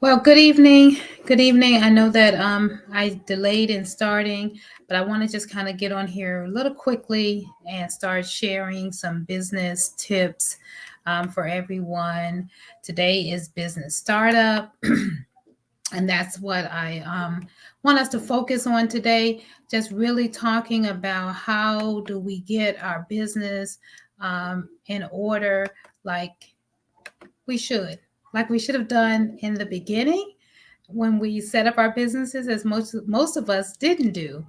Well, good evening. Good evening. I know that I delayed in starting, but I want to just kind of get on here a little quickly and start sharing some business tips for everyone. Today is business startup, and that's what I want us to focus on today. Just really talking about how do we get our business in order, we should, like we should have done in the beginning when we set up our businesses, as most of us didn't do.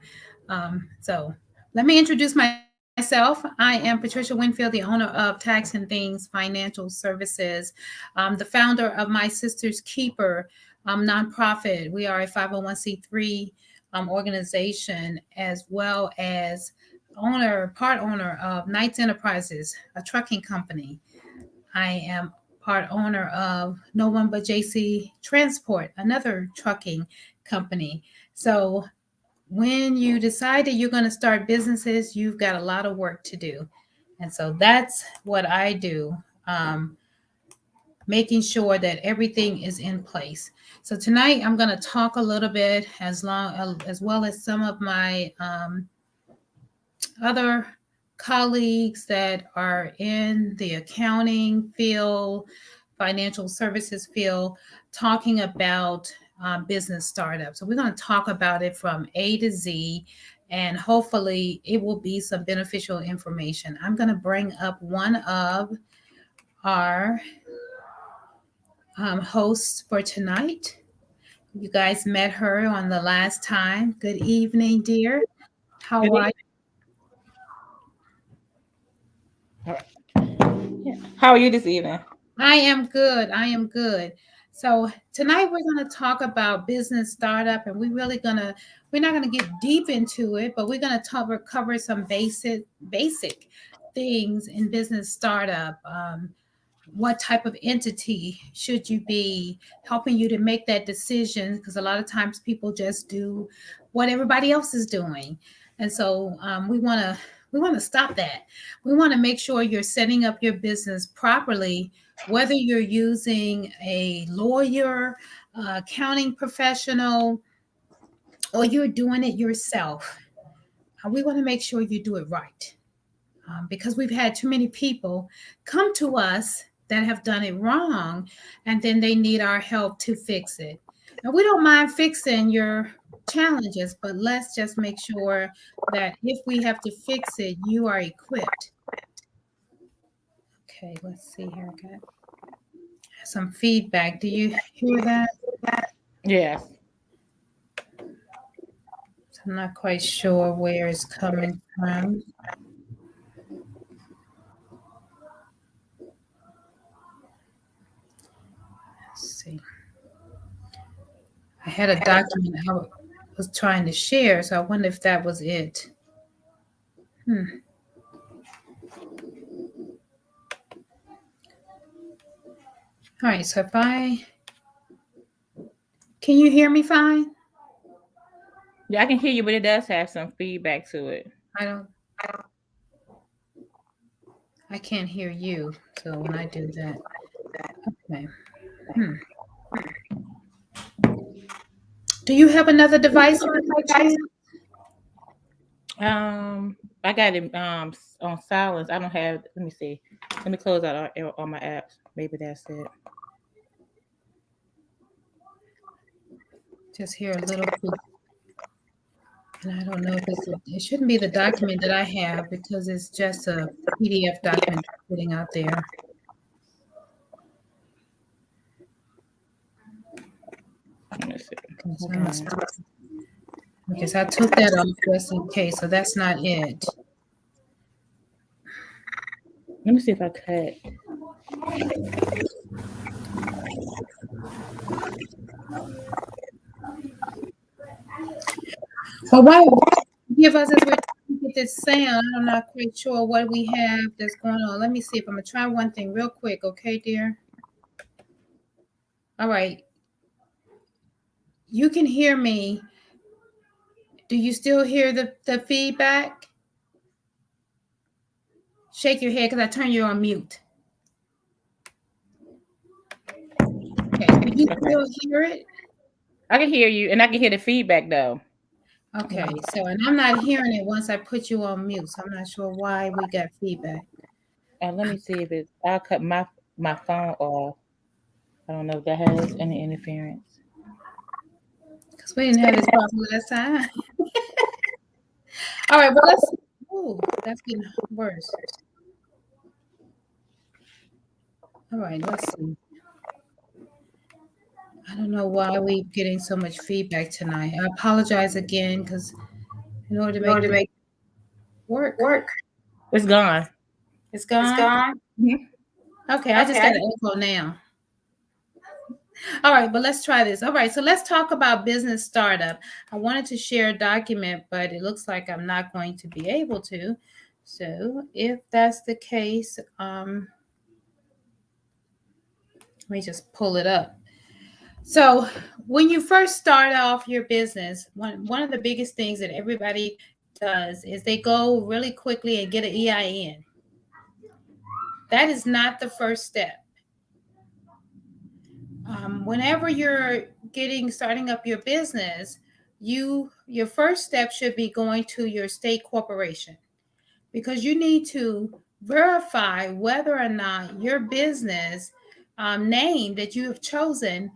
So let me introduce myself. I am Patricia Winfield, the owner of Tax and Things Financial Services, the founder of My Sister's Keeper nonprofit. We are a 501c3 organization, as well as part owner of Knights Enterprises, a trucking company. I am part owner of No One But JC Transport, another trucking company. So when you decide that you're going to start businesses, you've got a lot of work to do. And so that's what I do, making sure that everything is in place. So tonight I'm going to talk a little bit as well as some of my other colleagues that are in the accounting field, financial services field, talking about business startups. So we're going to talk about it from A to Z, and hopefully it will be some beneficial information. I'm going to bring up one of our hosts for tonight. You guys met her on the last time. Good evening, dear. How are you? How are you this evening? I am good. I am good. So tonight we're going to talk about business startup, and we're not gonna get deep into it, but we're gonna cover some basic things in business startup. What type of entity should you be, helping you to make that decision, because a lot of times people just do what everybody else is doing, and so we want to stop that. We want to make sure you're setting up your business properly, whether you're using a lawyer, accounting professional, or you're doing it yourself. We want to make sure you do it right, because we've had too many people come to us that have done it wrong, and then they need our help to fix it. Now, we don't mind fixing your challenges, but let's just make sure that if we have to fix it, you are equipped. Okay, let's see here. Got some feedback. Do you hear that? Yes. I'm not quite sure where it's coming from. Let's see. I had a document I was trying to share, so I wonder if that was it. All right, so can you hear me fine? Yeah, I can hear you, but it does have some feedback to it. I can't hear you. So when I do that, okay. Do you have another device on it? I got it on silence. I don't have. Let me see. Let me close out all my apps. Maybe that's it. Just hear a little bit. And I don't know if it shouldn't be the document that I have, because it's just a PDF document sitting out there. Let me see. Okay, so I took that off just in case. So that's not it. Let me see if I cut. Well, why give us as we get this sound? I'm not quite sure what we have that's going on. Let me see if I'm gonna try one thing real quick, okay, dear? All right. You can hear me. Do you still hear the feedback? Shake your head because I turned you on mute. Okay. Do you still hear it? I can hear you, and I can hear the feedback though. Okay. So, and I'm not hearing it once I put you on mute. So I'm not sure why we got feedback. Let me see if it's. I'll cut my phone off. I don't know if that has any interference. Because we didn't have this problem last time. All right. Well, let's. Oh, that's getting worse. All right. Let's see. I don't know why we're getting so much feedback tonight. I apologize again because in order to make work, It's gone. it's gone. Okay, I just got an echo now. All right, but let's try this. All right, so let's talk about business startup. I wanted to share a document, but it looks like I'm not going to be able to. So if that's the case, let me just pull it up. So when you first start off your business, one of the biggest things that everybody does is they go really quickly and get an EIN. That is not the first step. Whenever you're starting up your business, your first step should be going to your state corporation, because you need to verify whether or not your business name that you have chosen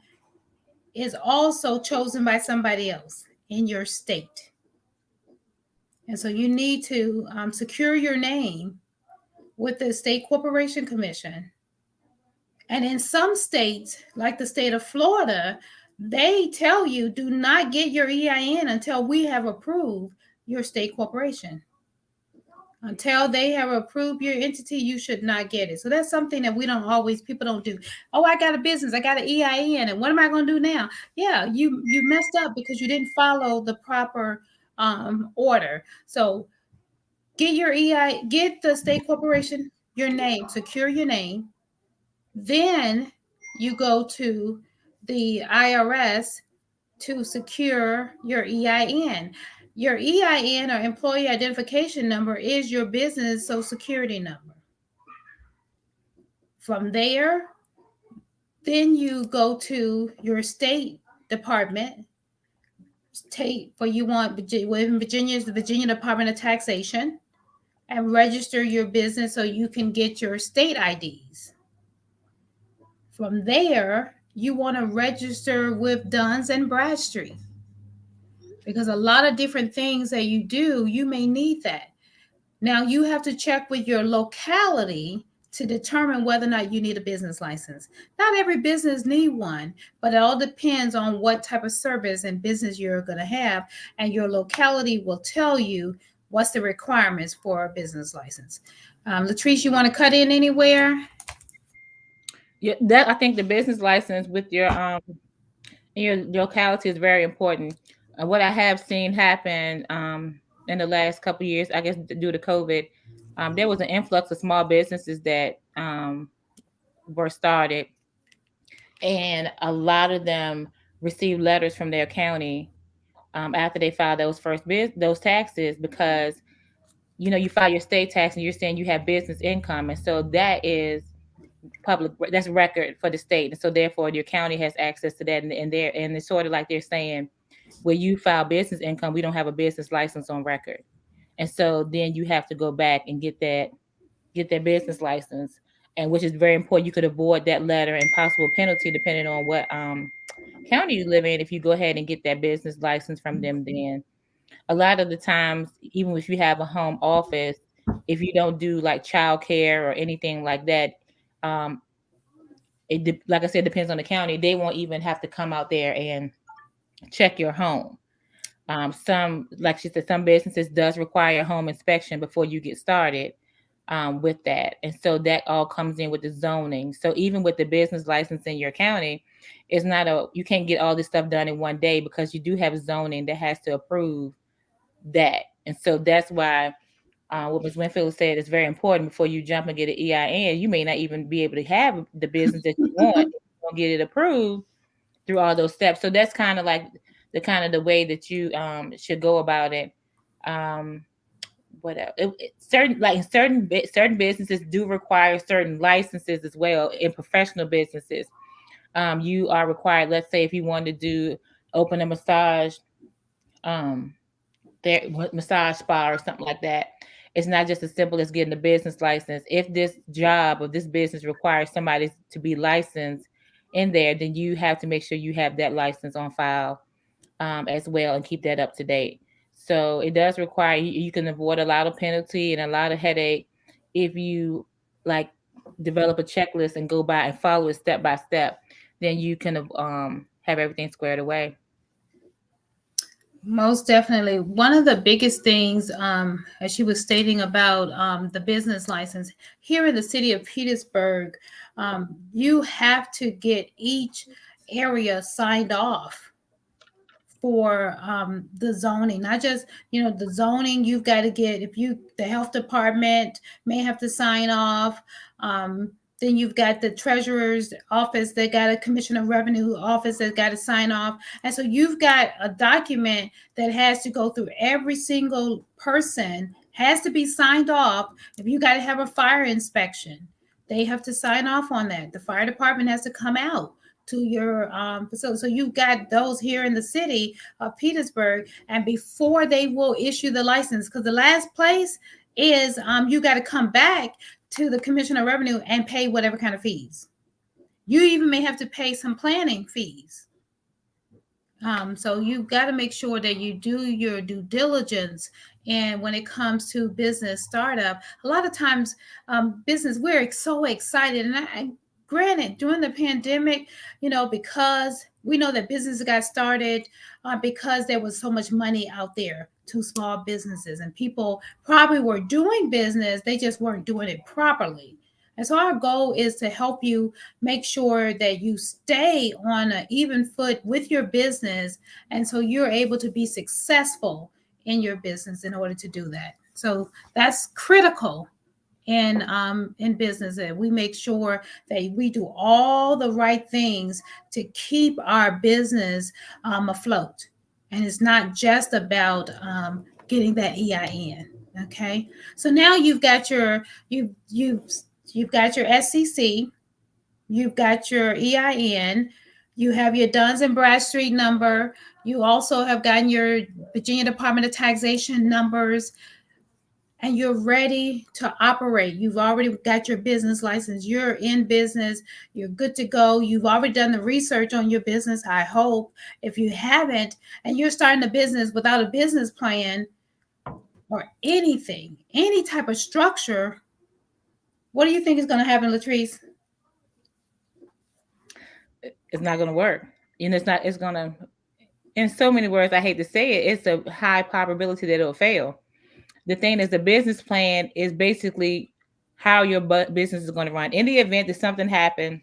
is also chosen by somebody else in your state. And so you need to secure your name with the State Corporation Commission. And in some states, like the state of Florida, they tell you do not get your EIN until we have approved your state corporation. Until they have approved your entity, you should not get it. So that's something that people don't do. Oh, I got a business, I got an EIN, and what am I going to do now? Yeah, you messed up because you didn't follow the proper order. So get your get the state corporation, your name, secure your name. Then you go to the IRS to secure your EIN. Your EIN, or employee identification number, is your business social security number. From there, then you go to your state department. In Virginia is the Virginia Department of Taxation, and register your business so you can get your state IDs. From there, you want to register with Duns and Bradstreet, because a lot of different things that you do, you may need that. Now you have to check with your locality to determine whether or not you need a business license. Not every business need one, but it all depends on what type of service and business you're going to have, and your locality will tell you what's the requirements for a business license. Latrice, you want to cut in anywhere? Yeah, that I think the business license with your locality is very important. What I have seen happen in the last couple of years, I guess due to COVID, there was an influx of small businesses that were started, and a lot of them received letters from their county after they filed those taxes, because you file your state tax and you're saying you have business income, and so that is that's record for the state, and so therefore your county has access to that, and it's sort of like they're saying, where you file business income, we don't have a business license on record, and so then you have to go back and get that business license, and which is very important. You could avoid that letter and possible penalty depending on what county you live in if you go ahead and get that business license from them. Then a lot of the times, even if you have a home office, if you don't do like childcare or anything like that, like I said, depends on the county. They won't even have to come out there and check your home. Some, like she said, some businesses does require a home inspection before you get started. with that. And so that all comes in with the zoning. So even with the business license in your county, it's not you can't get all this stuff done in one day, because you do have zoning that has to approve that. And so that's why what Ms. Winfield said is very important. Before you jump and get an EIN, you may not even be able to have the business that you want if you don't get it approved through all those steps. So that's kind of like the way that you should go about it. What else? Certain businesses do require certain licenses as well. In professional businesses, you are required. Let's say if you want to open a massage massage spa or something like that. It's not just as simple as getting a business license. If this job or this business requires somebody to be licensed in there, then you have to make sure you have that license on file as well, and keep that up to date. So it does require you can avoid a lot of penalty and a lot of headache if you like develop a checklist and go by and follow it step by step. Then you can have everything squared away. Most definitely. One of the biggest things, as she was stating about the business license here in the city of Petersburg, you have to get each area signed off for the zoning. Not just, the zoning you've got to get, the health department may have to sign off. Then you've got the treasurer's office that got a commissioner of revenue office that got to sign off. And so you've got a document that has to go through every single person, has to be signed off. If you got to have a fire inspection, they have to sign off on that. The fire department has to come out to your facility. So you've got those here in the city of Petersburg. And before they will issue the license, because the last place is you got to come back to the Commissioner of Revenue and pay whatever kind of fees. You even may have to pay some planning fees. So you've got to make sure that you do your due diligence. And when it comes to business startup, a lot of times we're so excited. And granted, during the pandemic, because we know that business got started because there was so much money out there to small businesses, and people probably were doing business, they just weren't doing it properly. And so our goal is to help you make sure that you stay on an even foot with your business, and so you're able to be successful in your business in order to do that. So that's critical in business, that we make sure that we do all the right things to keep our business afloat. And it's not just about getting that EIN. Okay, so now you've got your SCC, you've got your EIN, you have your Duns and Bradstreet number, you also have gotten your Virginia Department of Taxation numbers, and you're ready to operate. You've already got your business license. You're in business. You're good to go. You've already done the research on your business, I hope. If you haven't, and you're starting a business without a business plan or anything, any type of structure, what do you think is going to happen, Latrice? It's not going to work. It's going to, in so many words, I hate to say it, it's a high probability that it'll fail. The thing is, the business plan is basically how your business is going to run. In the event that something happened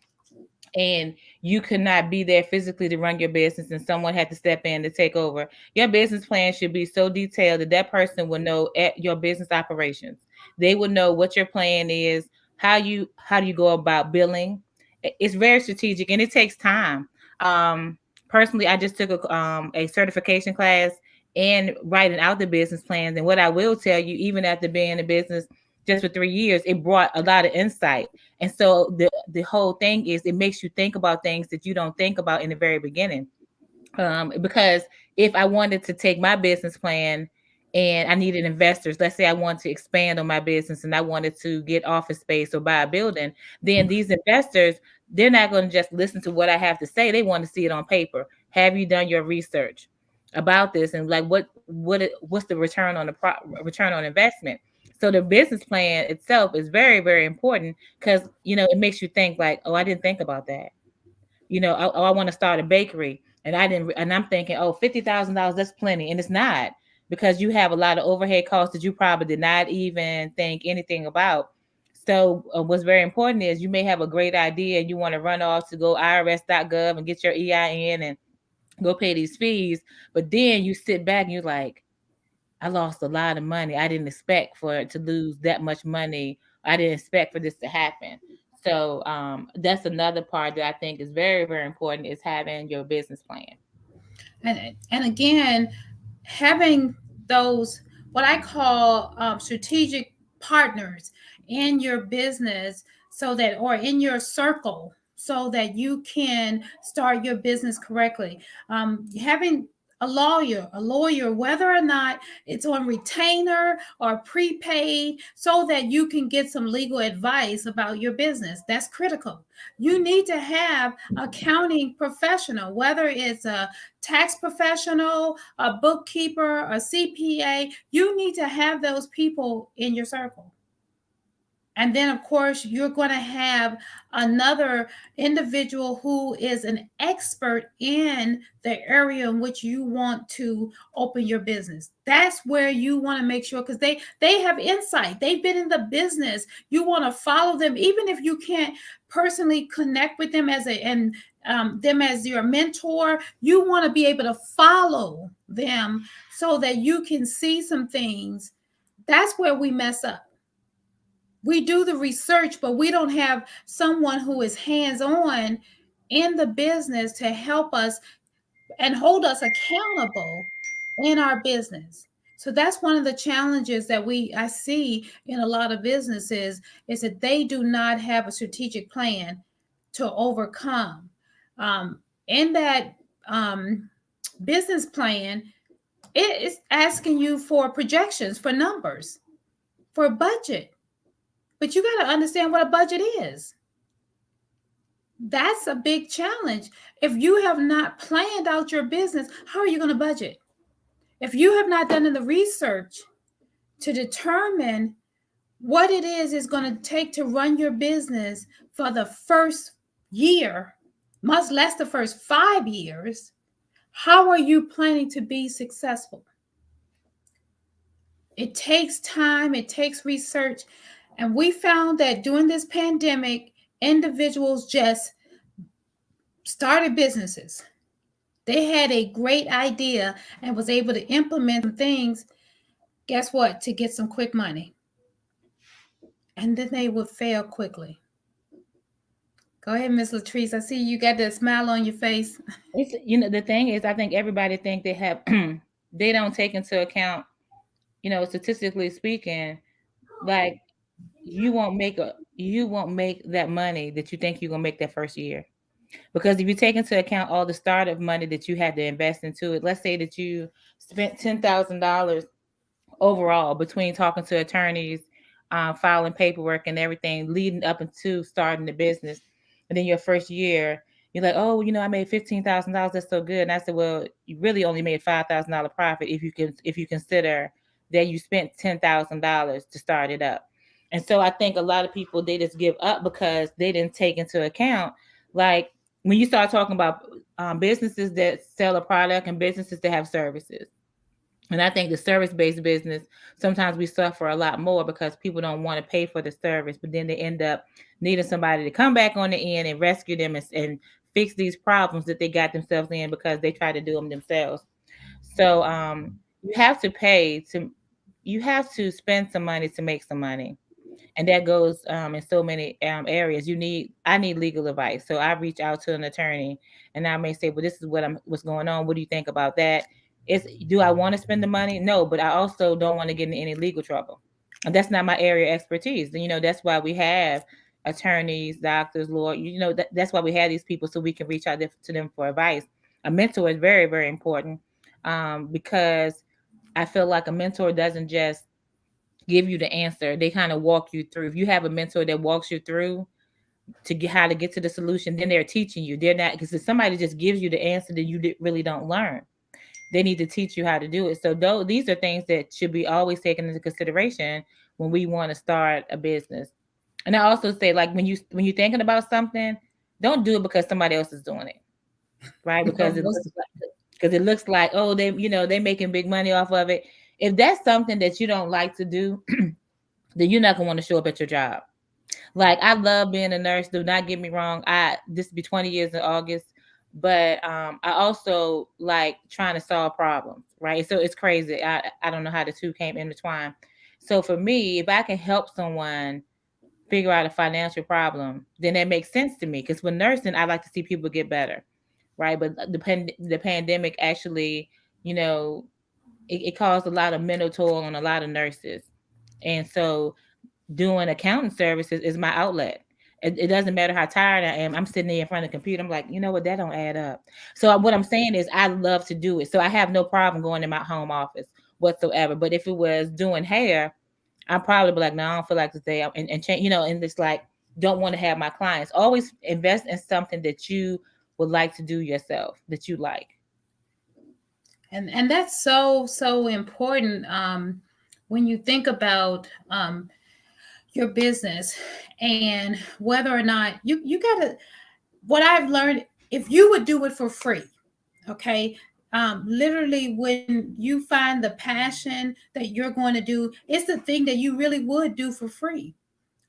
and you could not be there physically to run your business and someone had to step in to take over, your business plan should be so detailed that that person will know at your business operations. They will know what your plan is, how do you go about billing. It's very strategic and it takes time. Personally, I just took a certification class and writing out the business plans. And what I will tell you, even after being in the business just for 3 years, it brought a lot of insight. And so the whole thing is, it makes you think about things that you don't think about in the very beginning. Because if I wanted to take my business plan and I needed investors, let's say I want to expand on my business and I wanted to get office space or buy a building, then these investors, they're not going to just listen to what I have to say. They want to see it on paper. Have you done your research about this, and like what's the return on return on investment? So the business plan itself is very, very important, because it makes you think like, oh, I didn't think about that. I want to start a bakery and I'm thinking, oh, $50,000, that's plenty. And it's not, because you have a lot of overhead costs that you probably did not even think anything about. So what's very important is you may have a great idea and you want to run off to go irs.gov and get your EIN and go pay these fees, but then you sit back and you're like, I lost a lot of money. I didn't expect for it to lose that much money. I didn't expect for this to happen. So that's another part that I think is very, very important, is having your business plan. And again, having those what I call strategic partners in your business, so that, or in your circle, so that you can start your business correctly. Having a lawyer, whether or not it's on retainer or prepaid, so that you can get some legal advice about your business. That's critical. You need to have accounting professional, whether it's a tax professional, a bookkeeper, a CPA. You need to have those people in your circle. And then, of course, you're going to have another individual who is an expert in the area in which you want to open your business. That's where you want to make sure, because they have insight. They've been in the business. You want to follow them, even if you can't personally connect with them them as your mentor. You want to be able to follow them so that you can see some things. That's where we mess up. We do the research, but we don't have someone who is hands-on in the business to help us and hold us accountable in our business. So that's one of the challenges that I see in a lot of businesses, is that they do not have a strategic plan to overcome. In that business plan, it is asking you for projections, for numbers, for a budget. But you got to understand what a budget is. That's a big challenge. If you have not planned out your business, how are you going to budget? If you have not done the research to determine what it is going to take to run your business for the first year, much less the first 5 years, how are you planning to be successful? It takes time, it takes research. And we found that during this pandemic, individuals just started businesses. They had a great idea and was able to implement some things, guess what, to get some quick money. And then they would fail quickly. Go ahead, Miss Latrice. I see you got that smile on your face. It's, the thing is, I think everybody think they have, they don't take into account, statistically speaking, like you won't make that money that you think you're gonna make that first year. Because if you take into account all the startup money that you had to invest into it, let's say that you spent $10,000 overall between talking to attorneys, filing paperwork and everything leading up into starting the business. And then your first year, you're like, oh, I made $15,000. That's so good. And I said, well, you really only made $5,000 profit if you consider that you spent $10,000 to start it up. And so I think a lot of people, they just give up because they didn't take into account, like when you start talking about businesses that sell a product and businesses that have services. And I think the service-based business, sometimes we suffer a lot more because people don't want to pay for the service, but then they end up needing somebody to come back on the end and rescue them and fix these problems that they got themselves in because they try to do them themselves. So you have to spend some money to make some money. And that goes in so many areas. I need legal advice. So I reach out to an attorney and I may say, well, this is what's going on. What do you think about that? Do I want to spend the money? No, but I also don't want to get in any legal trouble. And that's not my area of expertise. And, that's why we have attorneys, doctors, lawyers, that's why we have these people, so we can reach out to them for advice. A mentor is very, very important because I feel like a mentor doesn't just give you the answer. They kind of walk you through. If you have a mentor that walks you through to get how to get to the solution, then they're teaching you. They're not, because if somebody just gives you the answer that you really don't learn, they need to teach you how to do it. So these are things that should be always taken into consideration when we want to start a business. And I also say, like, when you're thinking about something, don't do it because somebody else is doing it, right? Because it looks like, oh, they're making big money off of it. If that's something that you don't like to do, then you're not gonna want to show up at your job. Like, I love being a nurse. Do not get me wrong. This will be 20 years in August. But I also like trying to solve problems, right? So it's crazy. I don't know how the two came intertwined. So for me, if I can help someone figure out a financial problem, then that makes sense to me. Because with nursing, I like to see people get better, right? But the pandemic actually, you know, it caused a lot of mental toll on a lot of nurses, and so doing accounting services is my outlet. It doesn't matter how tired I am. I'm sitting there in front of the computer. I'm like, you know what? That don't add up. So what I'm saying is, I love to do it. So I have no problem going in my home office whatsoever. But if it was doing hair, I'm probably be like, no, I don't feel like today, and change, and it's like, don't want to have my clients. Always invest in something that you would like to do yourself, that you like. And that's so important, when you think about your business, and whether or not you gotta, what I've learned, if you would do it for free, okay, literally, when you find the passion that you're going to do, it's the thing that you really would do for free.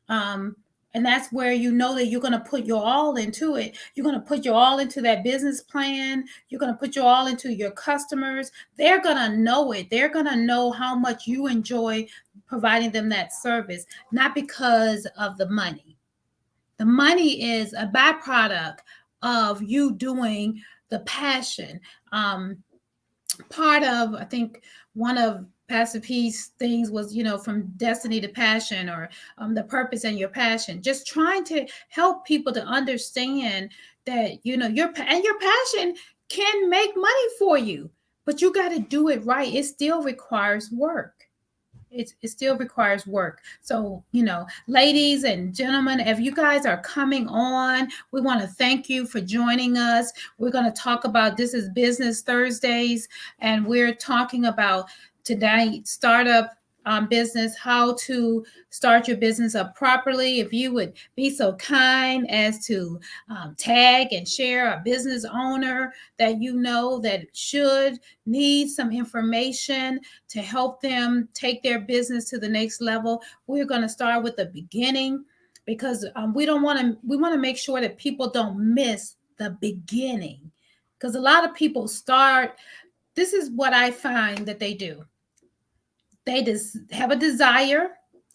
um, and that's where you know that you're going to put your all into it. You're going to put your all into that business plan. You're going to put your all into your customers. They're going to know it. They're going to know how much you enjoy providing them that service, not because of the money. The money is a byproduct of you doing the passion. Part of, I think, one of Pastor P's things was, from destiny to passion, or the purpose and your passion. Just trying to help people to understand that, your passion can make money for you, but you got to do it right. It still requires work. It still requires work. So, ladies and gentlemen, if you guys are coming on, we want to thank you for joining us. We're going to talk about, this is Business Thursdays, and we're talking about today startup business, how to start your business up properly. If you would be so kind as to tag and share a business owner that you know that should need some information to help them take their business to the next level. We're going to start with the beginning, because we want to make sure that people don't miss the beginning, because a lot of people start, this is what I find that they do. They just have a desire,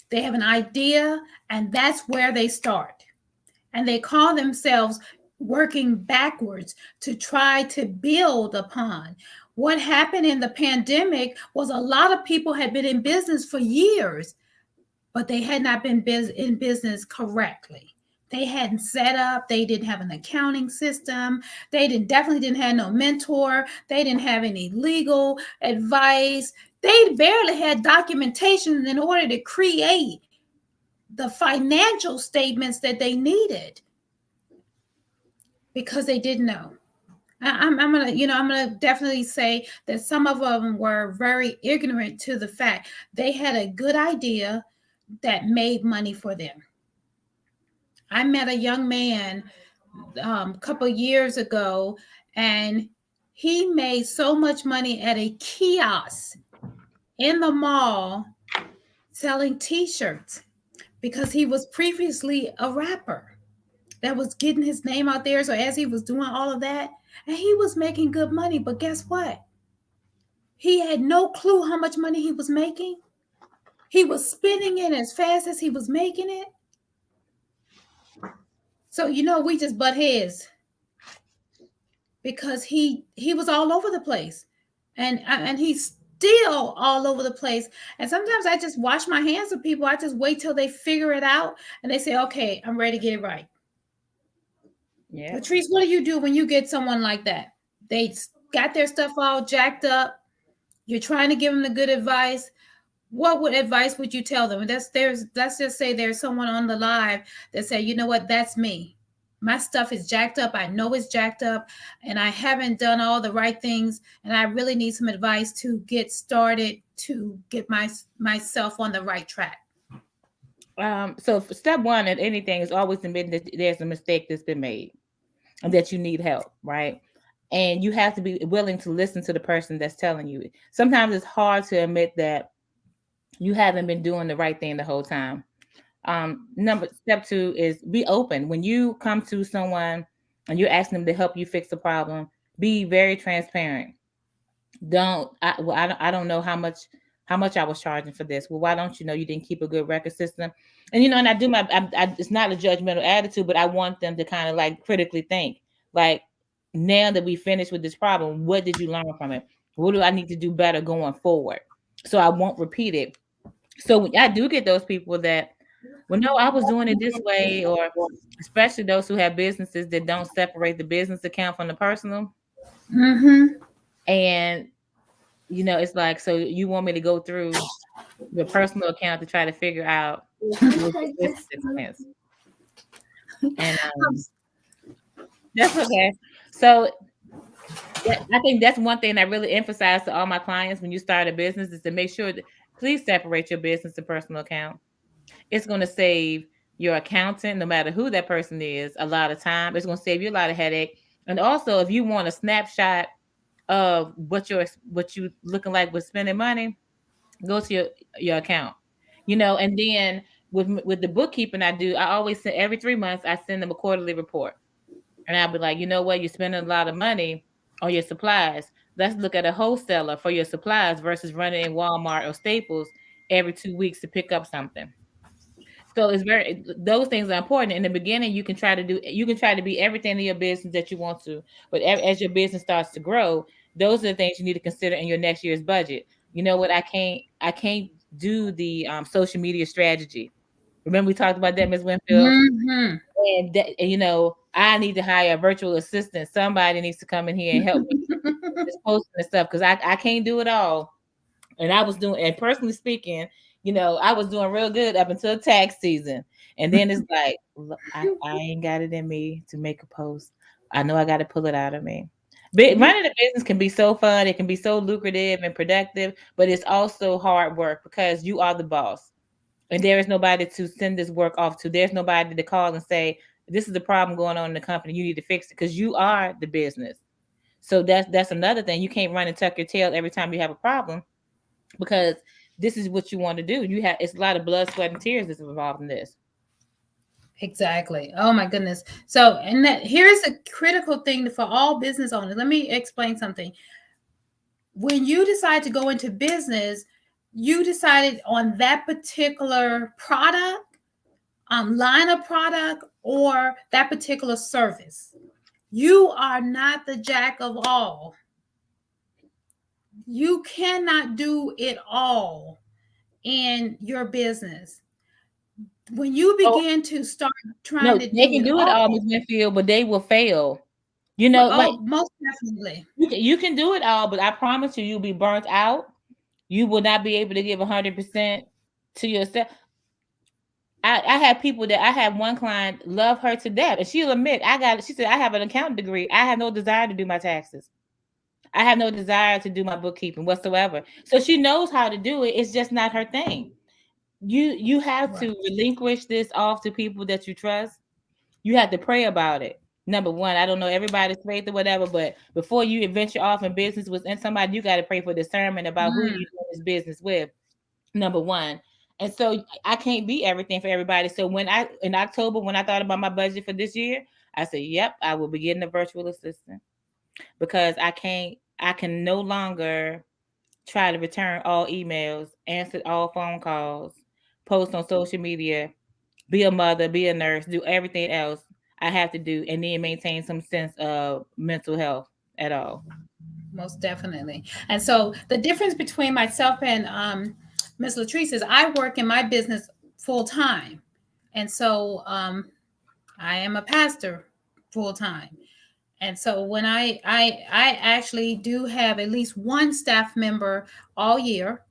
they have an idea, and that's where they start. And they call themselves working backwards to try to build upon. What happened in the pandemic was a lot of people had been in business for years, but they had not been in business correctly. They hadn't set up, they didn't have an accounting system, definitely didn't have no mentor, they didn't have any legal advice, they barely had documentation in order to create the financial statements that they needed, because they didn't know. I'm gonna definitely say that some of them were very ignorant to the fact they had a good idea that made money for them. I met a young man a couple years ago, and he made so much money at a kiosk in the mall selling T-shirts, because he was previously a rapper that was getting his name out there. So as he was doing all of that, and he was making good money, but guess what? He had no clue how much money he was making. He was spending it as fast as he was making it. So we just butt heads, because he was all over the place, and he's still all over the place. And sometimes I just wash my hands with people. I just wait till they figure it out and they say, okay, I'm ready to get it right. Yeah. Latrice, what do you do when you get someone like that? They got their stuff all jacked up. You're trying to give them the good advice. What advice would you tell them? Let's just say there's someone on the live that say, you know what, that's me. My stuff is jacked up. I know it's jacked up, and I haven't done all the right things, and I really need some advice to get started, to get myself on the right track. So step one in anything is always admit that there's a mistake that's been made and that you need help, right? And you have to be willing to listen to the person that's telling you. Sometimes it's hard to admit that you haven't been doing the right thing the whole time. Step 2 is be open. When you come to someone and you're asking them to help you fix a problem, be very transparent. I don't know how much I was charging for this. Well, why don't you know you didn't keep a good record system? And and I do it's not a judgmental attitude, but I want them to kind of like critically think, like, now that we finished with this problem, what did you learn from it? What do I need to do better going forward? So I won't repeat it. So I do get those people that, well, no, I was doing it this way, or especially those who have businesses that don't separate the business account from the personal. Mm-hmm. And it's like, so you want me to go through your personal account to try to figure out what your business expense? And that's okay. So I think that's one thing I really emphasize to all my clients when you start a business is to make sure that please separate your business and personal account. It's going to save your accountant, no matter who that person is, a lot of time. It's going to save you a lot of headache. And also, if you want a snapshot of what you looking like with spending money, go to your account. And then with the bookkeeping I always send every 3 months, I send them a quarterly report. And I'll be like, you know what, you're spending a lot of money on your supplies. Let's look at a wholesaler for your supplies versus running in Walmart or Staples every 2 weeks to pick up something. So those things are important. In the beginning, you can try to be everything in your business that you want to, but as your business starts to grow, those are the things you need to consider in your next year's budget. You know what? I can't do the social media strategy. Remember we talked about that, Ms. Winfield? Mm-hmm. And I need to hire a virtual assistant. Somebody needs to come in here and help me with this posting and stuff because I can't do it all. And I was doing, and personally speaking, I was doing real good up until tax season. And then it's like, look, I ain't got it in me to make a post. I know I got to pull it out of me. But running a business can be so fun. It can be so lucrative and productive, but it's also hard work because you are the boss. And there is nobody to send this work off to. There's nobody to call and say, this is the problem going on in the company. You need to fix it because you are the business. So that's another thing. You can't run and tuck your tail every time you have a problem because this is what you want to do. It's a lot of blood, sweat, and tears that's involved in this. Exactly. Oh my goodness. So, and here's a critical thing for all business owners. Let me explain something. When you decide to go into business, you decided on that particular product, line of product, or that particular service. You are not the jack of all. You cannot do it all in your business. When you begin to start trying to they do can it do it all, Ms. Winfield, but they will fail. Like most definitely. You can do it all, but I promise you'll be burnt out. You will not be able to give 100% to yourself. I have people that I have one client love her to death, and she'll admit she said, I have an accounting degree. I have no desire to do my taxes. I have no desire to do my bookkeeping whatsoever. So she knows how to do it. It's just not her thing. You have to relinquish this off to people that you trust. You have to pray about it. Number one, I don't know everybody's faith or whatever, but before you venture off in business with somebody, you got to pray for discernment about who you do this business with. Number one. And so I can't be everything for everybody. So in October, when I thought about my budget for this year, I said, yep, I will be getting a virtual assistant because I can no longer try to return all emails, answer all phone calls, post on social media, be a mother, be a nurse, do everything else I have to do, and then maintain some sense of mental health at all. Most definitely. And so the difference between myself and Ms. Latrice is I work in my business full time. And so I am a pastor full time. And so when I actually do have at least one staff member all year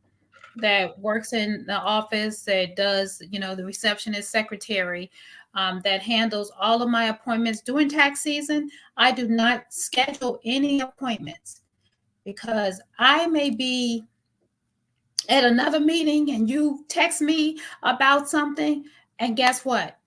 that works in the office, that does, the receptionist, secretary, that handles all of my appointments during tax season. I do not schedule any appointments because I may be at another meeting and you text me about something, and guess what?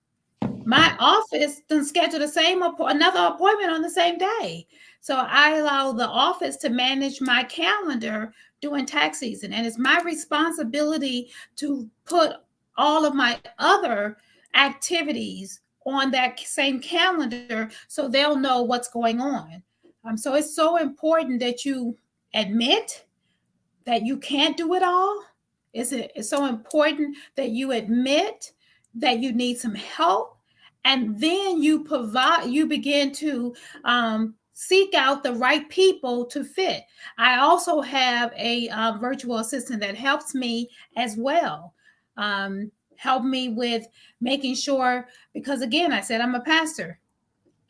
My office doesn't schedule another appointment on the same day. So I allow the office to manage my calendar during tax season. And it's my responsibility to put all of my other activities on that same calendar so they'll know what's going on. So it's so important that you admit that you can't do it all. It's so important that you admit that you need some help, and then you begin to seek out the right people to fit. I also have a virtual assistant that helps me as well. Help me with making sure, because again, I said I'm a pastor.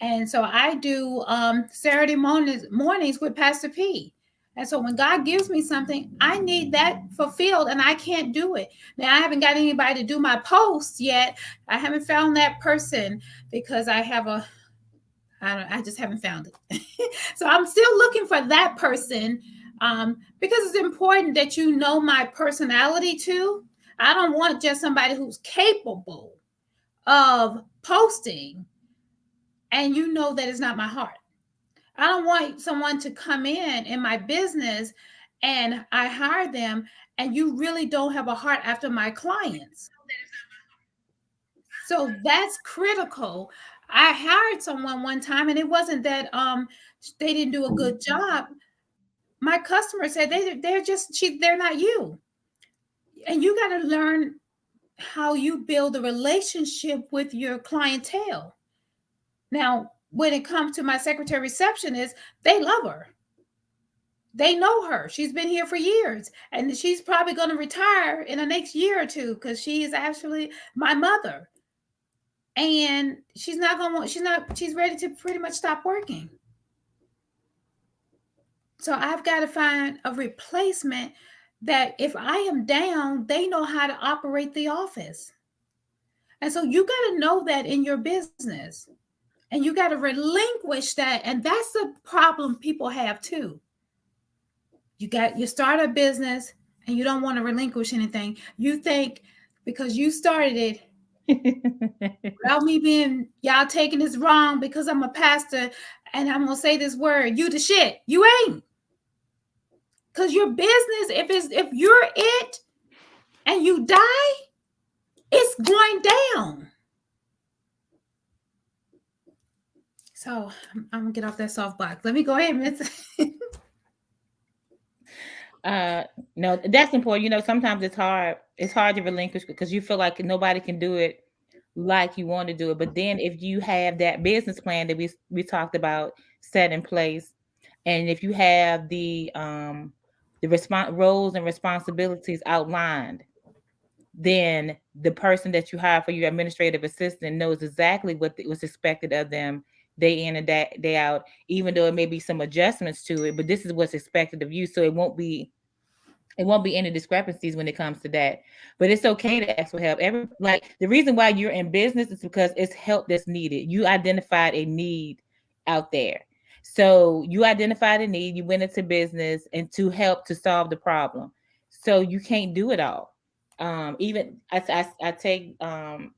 And so I do Saturday mornings with Pastor P. And so when God gives me something, I need that fulfilled, and I can't do it. Now, I haven't got anybody to do my posts yet. I haven't found that person because I just haven't found it. So I'm still looking for that person, because it's important that you know my personality too. I don't want just somebody who's capable of posting and you know that it's not my heart. I don't want someone to come in my business and I hire them and you really don't have a heart after my clients. So that's critical. I hired someone one time and it wasn't that they didn't do a good job. My customer said they're not you. And you got to learn how you build a relationship with your clientele. Now, when it comes to my secretary receptionist, they love her. They know her. She's been here for years, and she's probably going to retire in the next year or two because she is actually my mother. And she's ready to pretty much stop working. So I've got to find a replacement that if I am down, they know how to operate the office. And so you got to know that in your business. And you got to relinquish that. And that's the problem people have too. You start a business and you don't want to relinquish anything. You think because you started it, without me being, y'all taking this wrong because I'm a pastor and I'm going to say this word, you the shit. You ain't. Because your business, if you're it and you die, it's going down. So I'm gonna get off that soapbox. Let me go ahead, Miss. No, that's important. You know, sometimes it's hard. It's hard to relinquish because you feel like nobody can do it like you want to do it. But then if you have that business plan that we talked about set in place, and if you have the roles and responsibilities outlined, then the person that you hire for your administrative assistant knows exactly what was expected of them day in and day out, even though it may be some adjustments to it, but this is what's expected of you. So it won't be any discrepancies when it comes to that. But it's okay to ask for help. The reason why you're in business is because it's help that's needed. You identified a need out there. So you identified a need, you went into business and to help to solve the problem. So you can't do it all. Even I take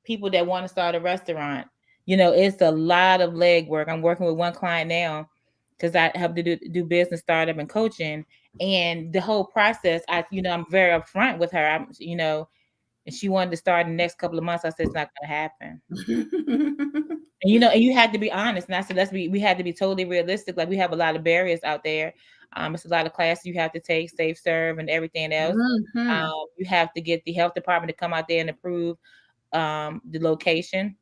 people that want to start a restaurant. You know, it's a lot of legwork. I'm working with one client now because I have to do business startup and coaching, and the whole process. I'm very upfront with her. And she wanted to start in the next couple of months. I said it's not going to happen. And you had to be honest. And I said we had to be totally realistic. Like, we have a lot of barriers out there. It's a lot of classes you have to take, safe serve, and everything else. Mm-hmm. You have to get the health department to come out there and approve the location.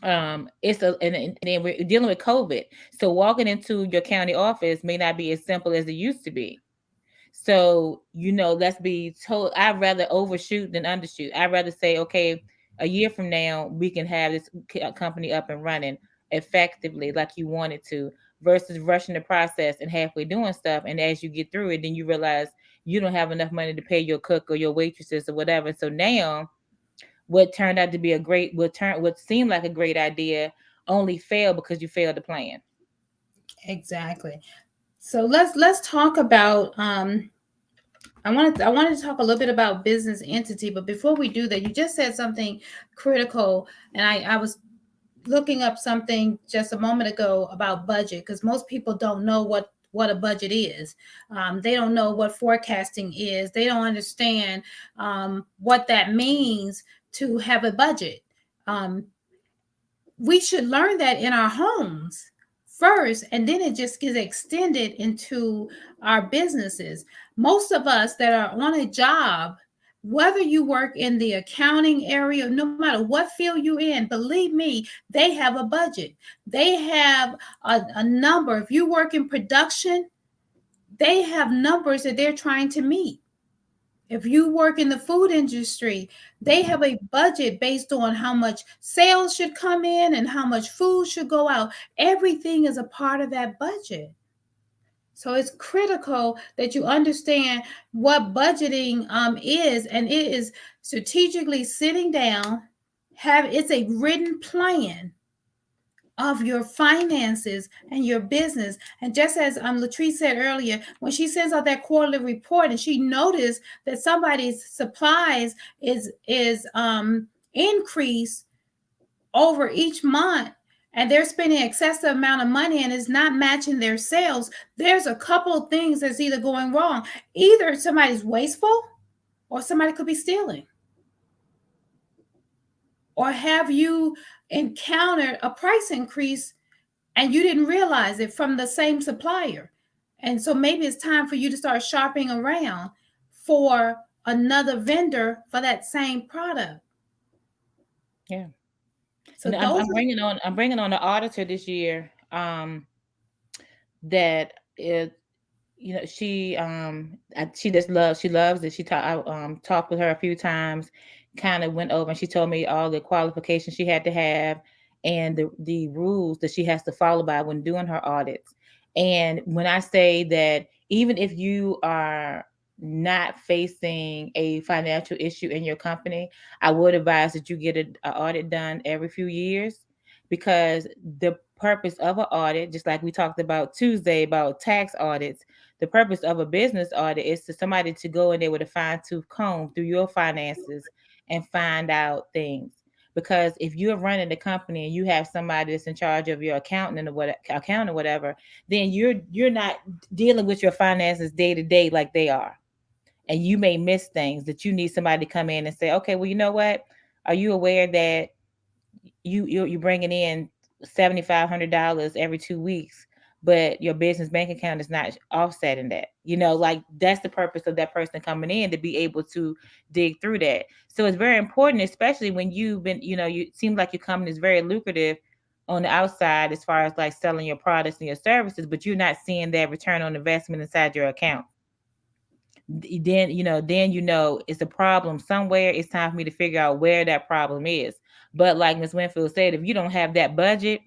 And then we're dealing with COVID. So walking into your county office may not be as simple as it used to be. So, let's be told, I'd rather overshoot than undershoot. I'd rather say, okay, a year from now, we can have this company up and running effectively like you wanted to, versus rushing the process and halfway doing stuff. And as you get through it, then you realize you don't have enough money to pay your cook or your waitresses or whatever. So now what turned out to be what seemed like a great idea only failed because you failed to plan. Exactly. So let's talk about I wanted to talk a little bit about business entity, but before we do that, you just said something critical, and I was looking up something just a moment ago about budget, because most people don't know what a budget is. They don't know what forecasting is. They don't understand what that means to have a budget. Um, we should learn that in our homes first, and then it just gets extended into our businesses. Most of us that are on a job, whether you work in the accounting area, no matter what field you're in, believe me, they have a budget. They have a number. If you work in production, they have numbers that they're trying to meet. If you work in the food industry, they have a budget based on how much sales should come in and how much food should go out. Everything is a part of that budget. So it's critical that you understand what budgeting is, and it is strategically sitting down, have it's a written plan of your finances and your business. And just as Latrice said earlier, when she sends out that quarterly report and she noticed that somebody's supplies is increased over each month, and they're spending excessive amount of money and is not matching their sales, there's a couple of things that's either going wrong. Either somebody's wasteful or somebody could be stealing. Or have you encountered a price increase and you didn't realize it from the same supplier? And so maybe it's time for you to start shopping around for another vendor for that same product. Yeah. So I'm bringing on the auditor this year. That is, she loves it. I talked with her a few times, kind of went over, and she told me all the qualifications she had to have and the rules that she has to follow by when doing her audits. And when I say that, even if you are not facing a financial issue in your company, I would advise that you get an audit done every few years, because the purpose of an audit, just like we talked about Tuesday about tax audits, the purpose of a business audit is to somebody to go in there with a fine-tooth comb through your finances and find out things. Because if you're running the company and you have somebody that's in charge of your accountant or whatever, then you're not dealing with your finances day to day like they are. And you may miss things that you need somebody to come in and say, okay, well, you know what? Are you aware that you're bringing in $7,500 every 2 weeks, but your business bank account is not offsetting that? Like, that's the purpose of that person coming in, to be able to dig through that. So it's very important, especially when you've been, you seem like your company is very lucrative on the outside as far as like selling your products and your services, but you're not seeing that return on investment inside your account. Then it's a problem somewhere. It's time for me to figure out where that problem is. But like Ms. Winfield said, if you don't have that budget,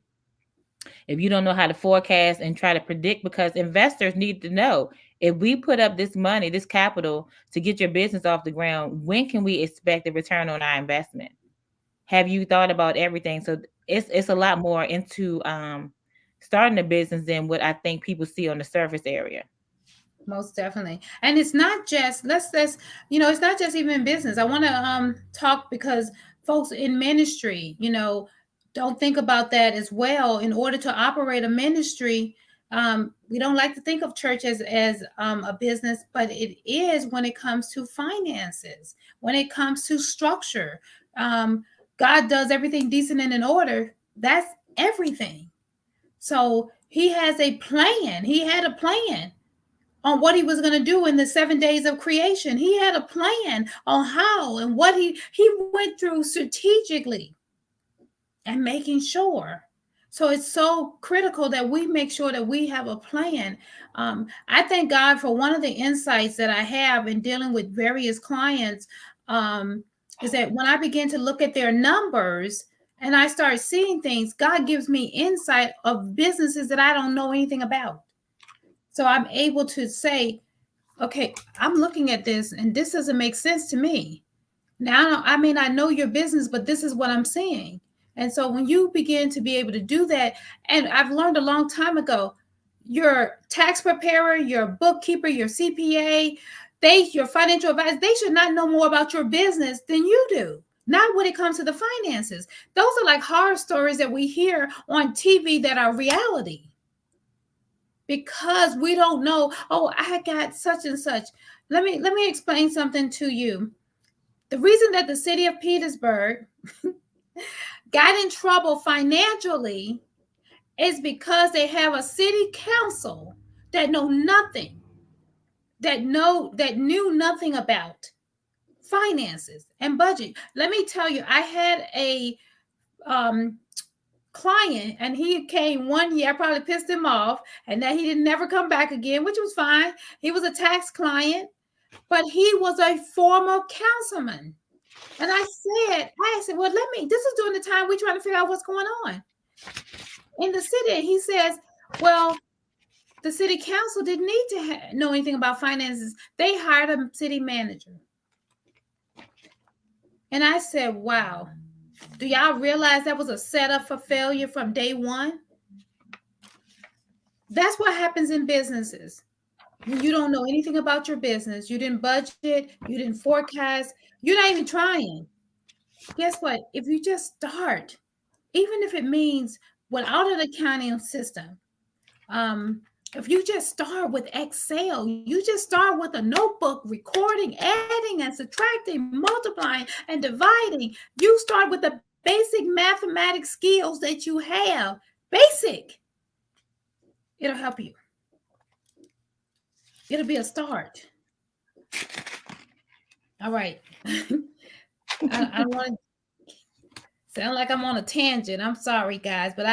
if you don't know how to forecast and try to predict, because investors need to know, if we put up this money, this capital to get your business off the ground, when can we expect a return on our investment? Have you thought about everything? So it's a lot more into starting a business than what I think people see on the surface area. Most definitely. And it's not just it's not just even in business. I want to talk, because folks in ministry, don't think about that as well. In order to operate a ministry, we don't like to think of church as a business, but it is when it comes to finances, when it comes to structure. God does everything decent and in order. That's everything. So he has a plan. He had a plan on what he was going to do in the 7 days of creation. He had a plan on how and what he went through strategically and making sure. So it's so critical that we make sure that we have a plan. I thank God for one of the insights that I have in dealing with various clients, is that when I begin to look at their numbers and I start seeing things, God gives me insight of businesses that I don't know anything about. So I'm able to say, okay, I'm looking at this and this doesn't make sense to me. Now, I mean, I know your business, but this is what I'm seeing. And so when you begin to be able to do that, and I've learned a long time ago, your tax preparer, your bookkeeper, your CPA, your financial advisor, they should not know more about your business than you do. Not when it comes to the finances. Those are like horror stories that we hear on TV that are reality. Because we don't know, oh, I got such and such. Let me explain something to you. The reason that the city of Petersburg got in trouble financially is because they have a city council that knew nothing about finances and budget. Let me tell you, I had a client, and he came one year. I probably pissed him off, and that he didn't never come back again, which was fine. He was a tax client, but he was a former councilman. And I said, well, this is during the time we're trying to figure out what's going on in the city. He says, well, the city council didn't need to know anything about finances. They hired a city manager. And I said, wow, do y'all realize that was a setup for failure from day one? That's what happens in businesses. When you don't know anything about your business, you didn't budget, you didn't forecast, you're not even trying. Guess what? If you just start, even if it means without an accounting system, if you just start with Excel, you just start with a notebook, recording, adding and subtracting, multiplying and dividing. You start with the basic mathematics skills that you have. Basic. It'll help you. It'll be a start. All right. I want to sound like I'm on a tangent. I'm sorry, guys, but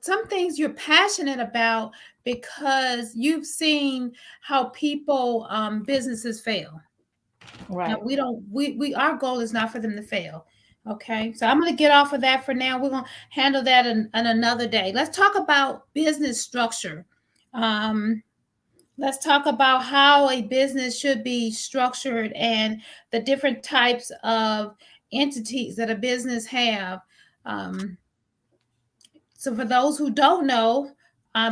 some things you're passionate about because you've seen how people, businesses fail. Right. Now, our goal is not for them to fail. Okay. So I'm going to get off of that for now. We're going to handle that in another day. Let's talk about business structure. Let's talk about how a business should be structured and the different types of entities that a business have. So for those who don't know,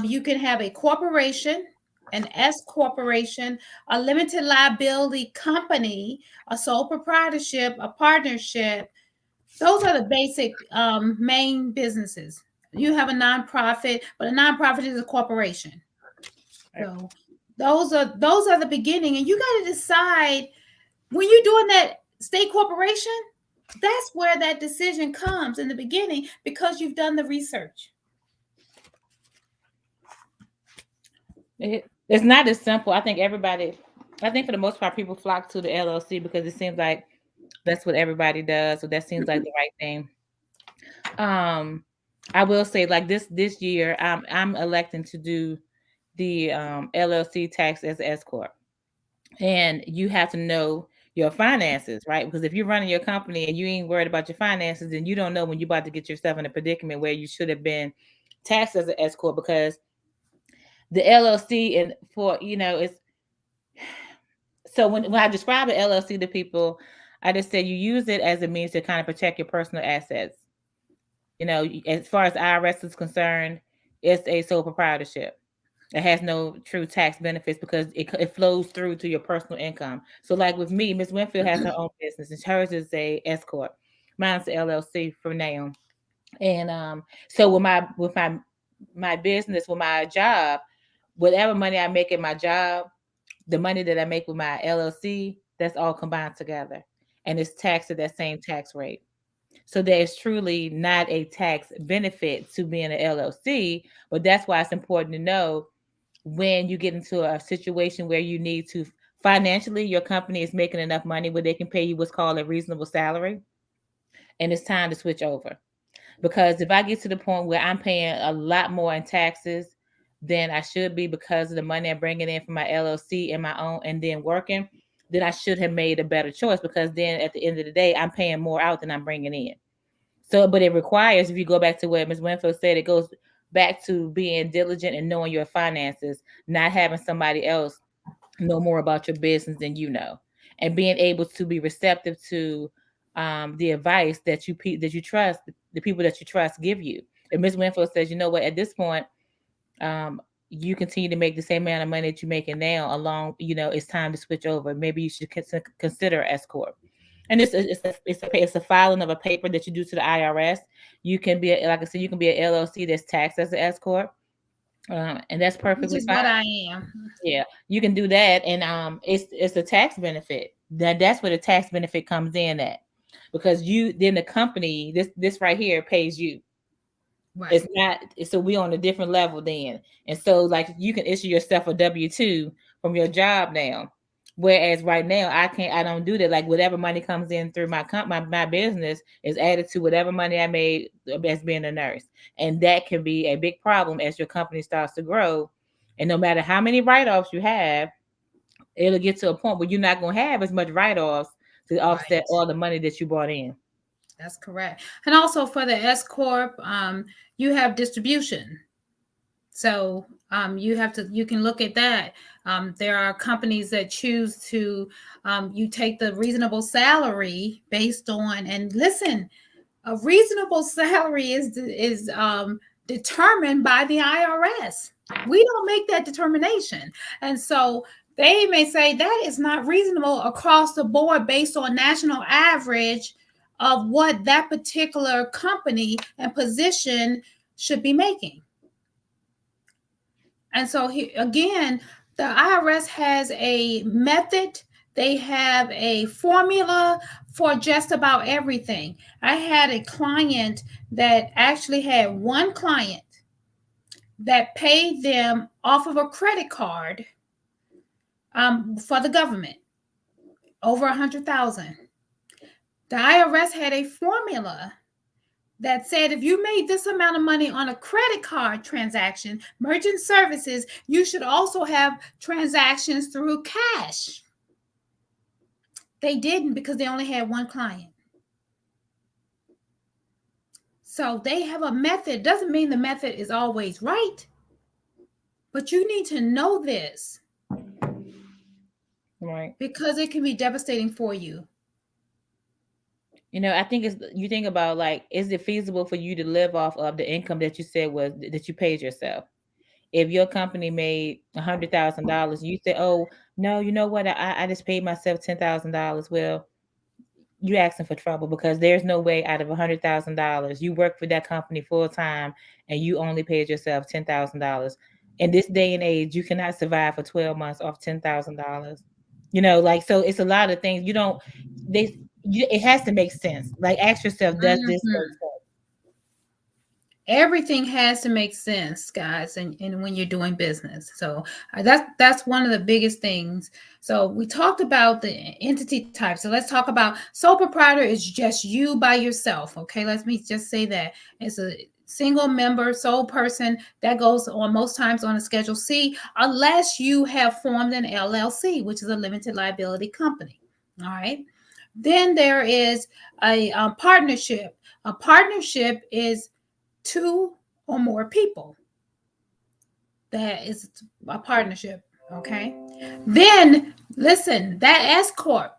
you can have a corporation, an S corporation, a limited liability company, a sole proprietorship, a partnership. Those are the basic main businesses. You have a nonprofit, but a nonprofit is a corporation. So those are the beginning, and you got to decide when you're doing that state corporation. That's where that decision comes in the beginning because you've done the research. It's not as simple. I think for the most part, people flock to the LLC because it seems like that's what everybody does. So that seems like the right thing. I will say, like this year, I'm electing to do the LLC tax as S corp, and you have to know your finances, right? Because if you're running your company and you ain't worried about your finances, then you don't know when you're about to get yourself in a predicament where you should have been taxed as an S corp, because the LLC and it's so when I describe an LLC to people, I just say you use it as a means to kind of protect your personal assets. As far as IRS is concerned, it's a sole proprietorship. It has no true tax benefits because it flows through to your personal income. So like with me, Ms. Winfield has her own business, and hers is a S corp. Mine's the LLC for now. And so with my business, with my job, whatever money I make at my job, the money that I make with my LLC, that's all combined together, and it's taxed at that same tax rate. So there's truly not a tax benefit to being an LLC, but that's why it's important to know when you get into a situation where you need to financially, your company is making enough money where they can pay you what's called a reasonable salary, and it's time to switch over. Because if I get to the point where I'm paying a lot more in taxes than I should be because of the money I'm bringing in from my LLC and my own, and then working, then I should have made a better choice, because then at the end of the day, I'm paying more out than I'm bringing in. So, but it requires, if you go back to what Ms. Winfield said, it goes back to being diligent and knowing your finances, not having somebody else know more about your business than you know, and being able to be receptive to the advice that you trust, the people that you trust give you. And Ms. Winfield says, you know what, at this point, you continue to make the same amount of money that you're making now, it's time to switch over. Maybe you should consider S corp. And it's a filing of a paper that you do to the IRS. You can be, like I said, you can be an LLC that's taxed as an S corp, and that's perfectly fine. What I am. Yeah, you can do that, and it's a tax benefit. that's where the tax benefit comes in at, because then the company, this right here pays you. Right. It's not, so we on a different level then. And so like you can issue yourself a W-2 from your job now. Whereas right now I don't do that. Like whatever money comes in through my business is added to whatever money I made as being a nurse. And that can be a big problem as your company starts to grow. And no matter how many write-offs you have, it'll get to a point where you're not going to have as much write-offs to offset Right. all the money that you brought in. That's correct. And also for the S corp, you have distribution. So you can look at that. There are companies that choose to you take the reasonable salary based on, and listen, a reasonable salary is determined by the IRS. We don't make that determination, and so they may say that is not reasonable across the board based on national average of what that particular company and position should be making. And so again, the IRS has a method. They have a formula for just about everything. I had a client that actually had one client that paid them off of a credit card for the government, over 100,000. The IRS had a formula that said if you made this amount of money on a credit card transaction, merchant services, you should also have transactions through cash. They didn't because they only had one client. So they have a method. Doesn't mean the method is always right, but you need to know this. Right. Because it can be devastating for you. You know, I think you think about like, is it feasible for you to live off of the income that you said was that you paid yourself? If your company made $100,000, you say, "Oh no, you know what? I just paid myself $10,000." Well, you asking for trouble, because there's no way out of $100,000 you work for that company full time and you only paid yourself $10,000. In this day and age, you cannot survive for 12 months off $10,000. You know, like, so it's a lot of things. It has to make sense. Like, ask yourself, does this make sense? Everything has to make sense, guys, and when you're doing business. So that's one of the biggest things. So we talked about the entity type. So let's talk about sole proprietor is just you by yourself. Okay, let me just say that it's a single member sole person that goes on most times on a Schedule C, unless you have formed an LLC, which is a limited liability company. All right. Then there is a partnership. A partnership is two or more people. That is a partnership. Okay. Then listen, that S corp,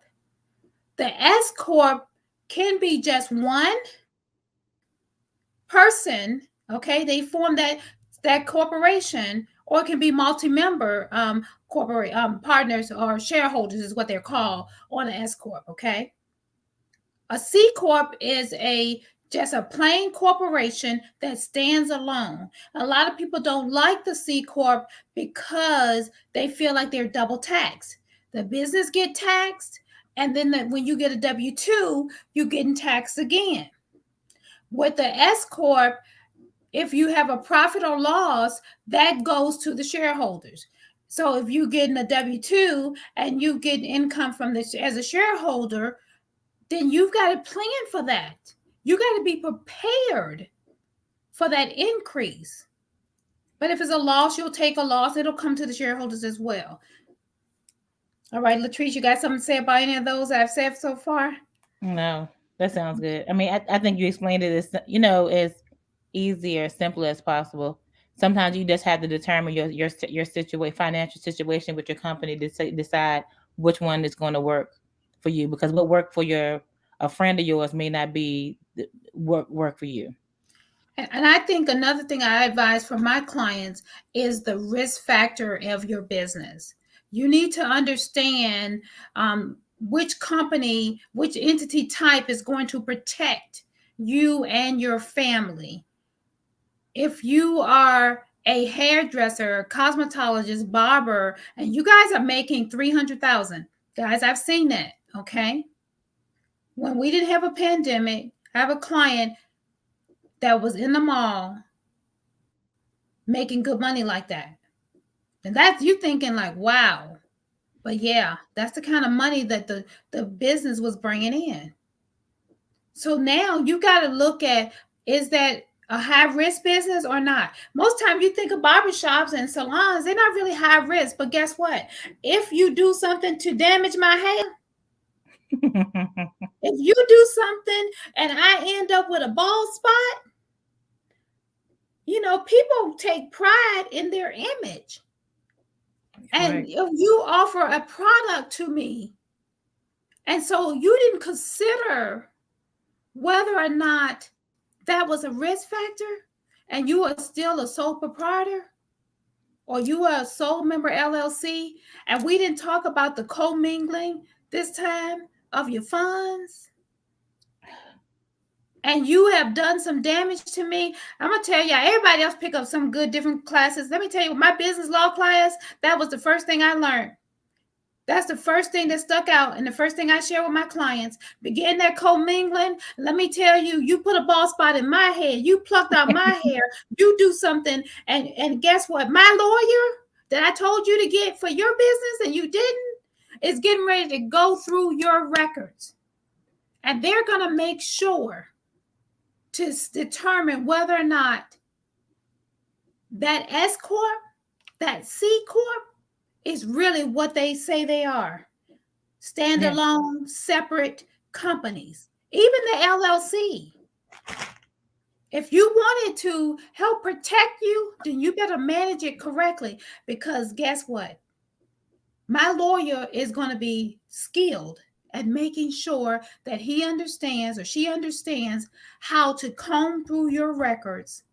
the S corp can be just one person. Okay, they form that corporation, or it can be multi-member corporate partners or shareholders is what they're called on an S corp. Okay. A C corp is just a plain corporation that stands alone. A lot of people don't like the C corp because they feel like they're double taxed. The business get taxed, and then when you get a W-2, you're getting taxed again. With the S corp, if you have a profit or loss, that goes to the shareholders. So if you're getting a W-2 and you get income from this as a shareholder, then you've got to plan for that. You got to be prepared for that increase. But if it's a loss, you'll take a loss. It'll come to the shareholders as well. All right, Latrice, you got something to say about any of those I've said so far? No, that sounds good. I mean, I think you explained it as easy or simple as possible. Sometimes you just have to determine your financial situation with your company to decide which one is going to work for you, because what worked for a friend of yours may not be work for you. And I think another thing I advise for my clients is the risk factor of your business. You need to understand which company, which entity type is going to protect you and your family. If you are a hairdresser, cosmetologist, barber, and you guys are making $300,000, guys, I've seen that. Okay. When we didn't have a pandemic, I have a client that was in the mall making good money like that. And that's you thinking like, wow. But yeah, that's the kind of money that the business was bringing in. So now you got to look at, is that a high risk business or not? Most time you think of barbershops and salons, they're not really high risk. But guess what? If you do something to damage my hair, if you do something and I end up with a bald spot, people take pride in their image. And Right. if you offer a product to me, and so you didn't consider whether or not that was a risk factor, and you are still a sole proprietor, or you are a sole member LLC, and we didn't talk about the commingling this time of your funds, and you have done some damage to me. I'm gonna tell you, everybody else pick up some good different classes. Let me tell you, my business law class, that was the first thing I learned. That's the first thing that stuck out, and the first thing I share with my clients. Begin that commingling. Let me tell you, you put a bald spot in my head, you plucked out my hair, you do something, and guess what? My lawyer that I told you to get for your business and you didn't is getting ready to go through your records, and they're gonna make sure to determine whether or not that S corp, that C corp, is really what they say they are. Standalone, separate companies, even the LLC. If you wanted to help protect you, then you better manage it correctly, because guess what? My lawyer is going to be skilled at making sure that he understands or she understands how to comb through your records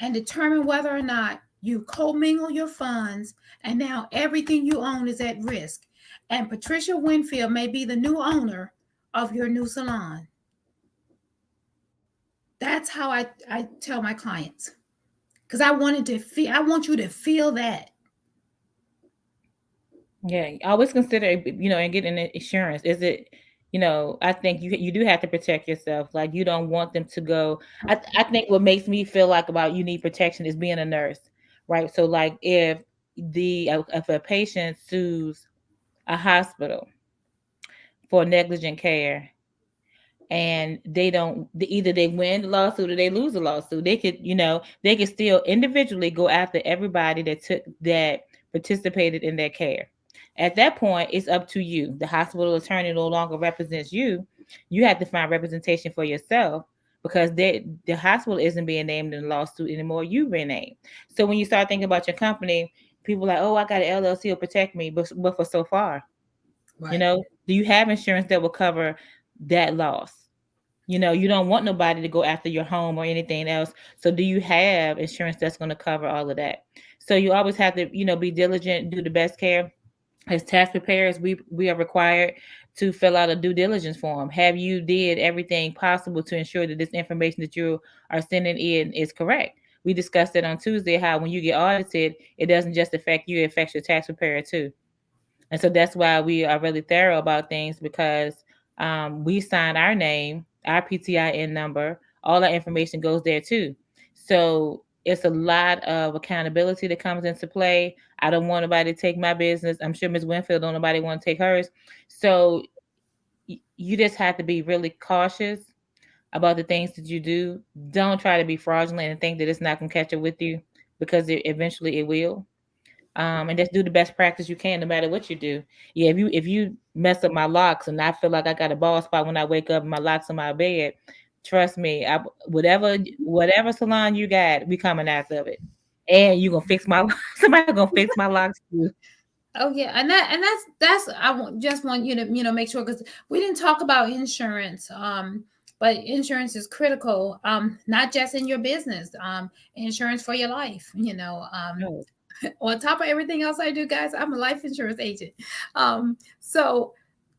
and determine whether or not you commingle your funds, and now everything you own is at risk. And Patricia Winfield may be the new owner of your new salon. That's how I tell my clients, because I want you to feel that. Yeah, always consider, and getting insurance. Is it, I think you do have to protect yourself. Like, you don't want them to go. I think what makes me feel like about you need protection is being a nurse, right? So like if a patient sues a hospital for negligent care, and either they win the lawsuit or they lose the lawsuit, they could still individually go after everybody that participated in their care. At that point, it's up to you. The hospital attorney no longer represents you. You have to find representation for yourself, because the hospital isn't being named in the lawsuit anymore. You've been named. So when you start thinking about your company, people are like, oh, I got an LLC to protect me, but for so far, Right. do you have insurance that will cover that loss? You don't want nobody to go after your home or anything else. So do you have insurance that's going to cover all of that? So you always have to, be diligent, do the best care. As tax preparers, we are required to fill out a due diligence form. Have you did everything possible to ensure that this information that you are sending in is correct? We discussed it on Tuesday, how when you get audited, it doesn't just affect you, it affects your tax preparer too. And so that's why we are really thorough about things, because we sign our name, our PTIN number, all that information goes there too. So it's a lot of accountability that comes into play. I don't want nobody to take my business. I'm sure Ms. Winfield don't nobody want to take hers. So you just have to be really cautious about the things that you do. Don't try to be fraudulent and think that it's not going to catch up with you, because eventually it will. And just do the best practice you can, no matter what you do. Yeah, if you mess up my locks and I feel like I got a bald spot when I wake up and my locks on my bed, trust me, whatever salon you got, we coming after it, and you gonna fix my somebody gonna fix my locks too. Oh yeah, and that's just want you to make sure, because we didn't talk about insurance. But insurance is critical, not just in your business, insurance for your life. Oh, On top of everything else I do, guys, I'm a life insurance agent. So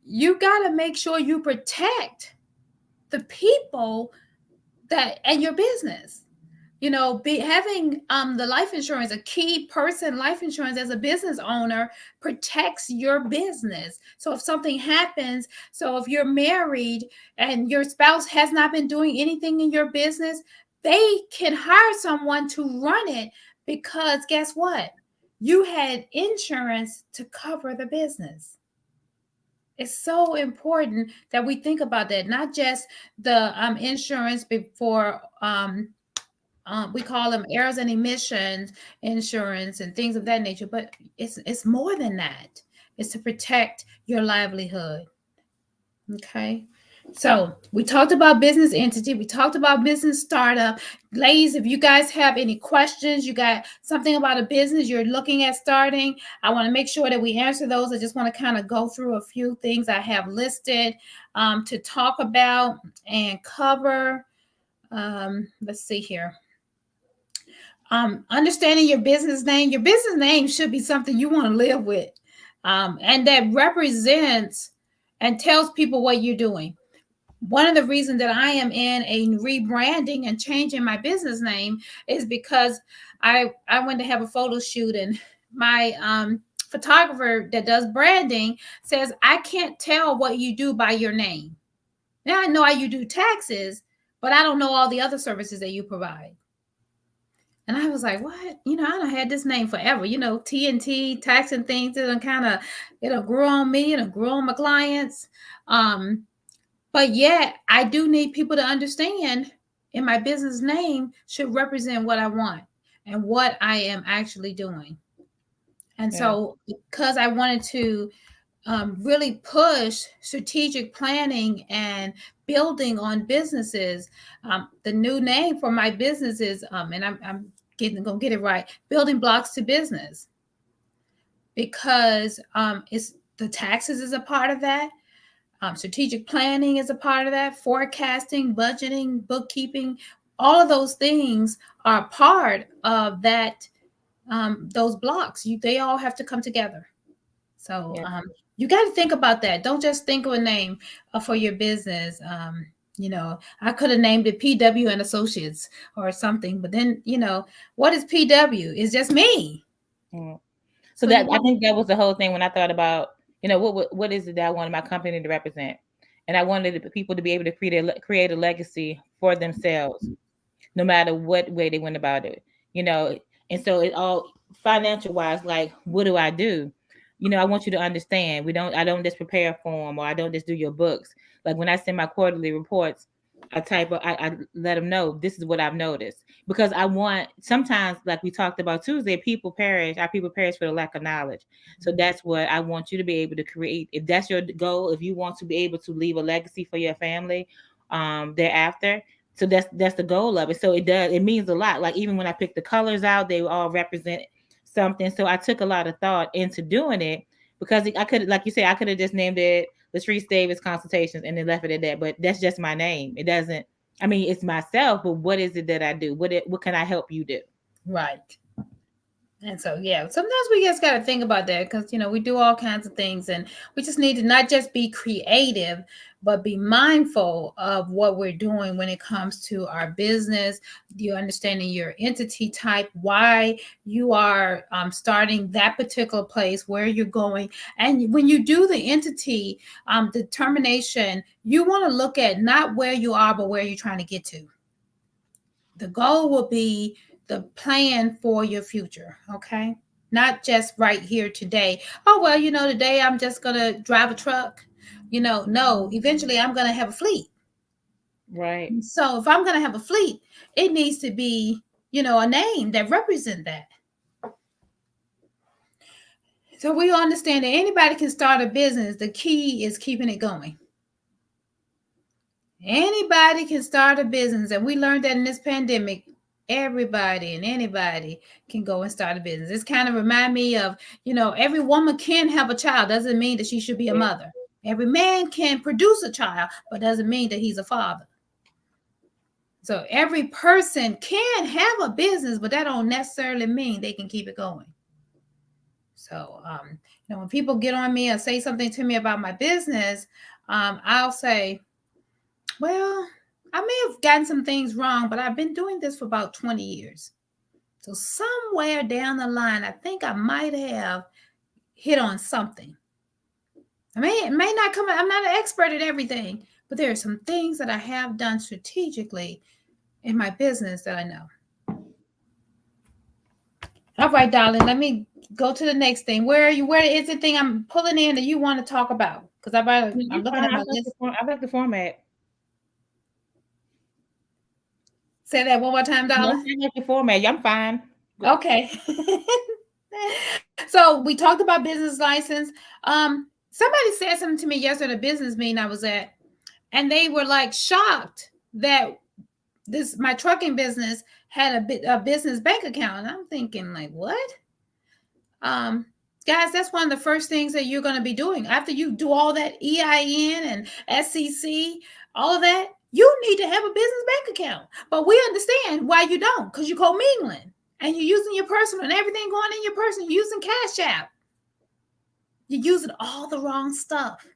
you got to make sure you protect the people and your business. be having the life insurance, a key person life insurance as a business owner protects your business. So if something happens, so if you're married and your spouse has not been doing anything in your business, they can hire someone to run it, because guess what? You had insurance to cover the business. It's so important that we think about that, not just the insurance before we call them errors and emissions insurance and things of that nature, but it's more than that. It's to protect your livelihood. Okay. So we talked about business entity, we talked about business startup. Ladies, if you guys have any questions, you got something about a business you're looking at starting, I want to make sure that we answer those. I just want to kind of go through a few things I have listed to talk about and cover. Let's see here. Understanding your business name. Your business name should be something you want to live with, and that represents and tells people what you're doing. One of the reasons that I am in a rebranding and changing my business name is because I went to have a photo shoot, and my photographer that does branding says, I can't tell what you do by your name. Now I know how you do taxes, but I don't know all the other services that you provide. And I was like, what? I don't had this name forever. TNT, tax and things. It'll grow on me. It'll grow on my clients. But yet I do need people to understand, in my business name should represent what I want and what I am actually doing. And so because I wanted to really push strategic planning and building on businesses, the new name for my business is, and I'm gonna get it right, Building Blocks to Business, because it's the taxes is a part of that. Strategic planning is a part of that. Forecasting, budgeting, bookkeeping, all of those things are part of that. Those blocks, they all have to come together. So you got to think about that. Don't just think of a name for your business. I could have named it PW and Associates or something, but then, what is PW? It's just me. So that I think that was the whole thing when I thought about, what is it that I wanted my company to represent? And I wanted people to be able to create a legacy for themselves, no matter what way they went about it. And so it all financial wise, like, what do I do? I want you to understand, I don't just prepare a form, or I don't just do your books. Like when I send my quarterly reports, I let them know this is what I've noticed, because I want, sometimes, like we talked about Tuesday, our people perish for the lack of knowledge. So that's what I want you to be able to create. If that's your goal, if you want to be able to leave a legacy for your family thereafter, so that's the goal of it. So it means a lot. Like even when I picked the colors out, they all represent something. So I took a lot of thought into doing it, because I could, like you said, I could have just named it Latrice Davis Consultations and then left it at that. But that's just my name. It doesn't, I mean, it's myself, but what is it that I do? What can I help you do? Right. And so, sometimes we just got to think about that, because, we do all kinds of things, and we just need to not just be creative, but be mindful of what we're doing when it comes to our business. You're understanding your entity type, why you are starting that particular place, where you're going. And when you do the entity determination, you want to look at not where you are, but where you're trying to get to. The goal will be the plan for your future, okay? Not just right here today. Oh, well, today I'm just going to drive a truck. No, eventually I'm going to have a fleet. Right. So if I'm going to have a fleet, it needs to be, a name that represents that. So we understand that anybody can start a business. The key is keeping it going. Anybody can start a business. And we learned that in this pandemic. Everybody and anybody can go and start a business. It's kind of remind me of, every woman can have a child. Doesn't mean that she should be a mother. Every man can produce a child, but doesn't mean that he's a father. So every person can have a business, but that don't necessarily mean they can keep it going. So, when people get on me or say something to me about my business, I'll say, well, I may have gotten some things wrong, but I've been doing this for about 20 years. So somewhere down the line, I think I might have hit on something. It may not come, I'm not an expert at everything, but there are some things that I have done strategically in my business that I know. All right, darling, let me go to the next thing. Where are you? Where is the thing I'm pulling in that you want to talk about? Because I'm looking at my list. I like the format. Say that one more time, No, darling. I like the format. I'm fine. Okay. So we talked about business license. Somebody said something to me yesterday at a business meeting I was at, and they were like shocked that my trucking business had a business bank account. And I'm thinking, like, what? Guys, that's one of the first things that you're going to be doing after you do all that EIN and SEC, all of that. You need to have a business bank account. But we understand why you don't, because you're commingling and you're using your personal and everything going in your personal. You're using Cash App. You're using all the wrong stuff.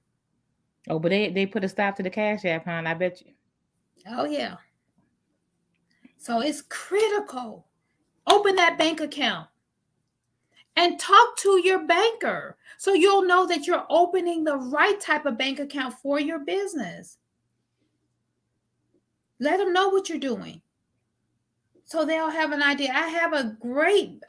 Oh, but they put a stop to the Cash App, hon. I bet you. Oh, yeah. So it's critical. Open that bank account and talk to your banker so you'll know that you're opening the right type of bank account for your business. Let them know what you're doing so they'll have an idea. I have a great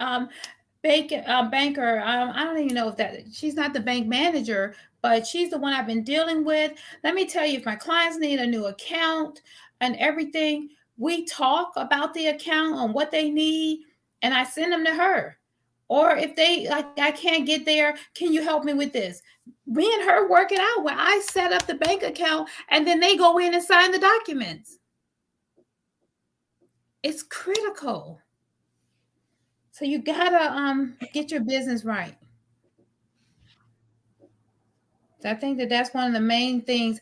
banker. I don't even know if she's not the bank manager, but she's the one I've been dealing with. Let me tell you, if my clients need a new account and everything, we talk about the account and what they need, and I send them to her. Or if they like, I can't get there, can you help me with this? Me and her work it out where I set up the bank account and then they go in and sign the documents. It's critical. So you gotta get your business right. So I think that's one of the main things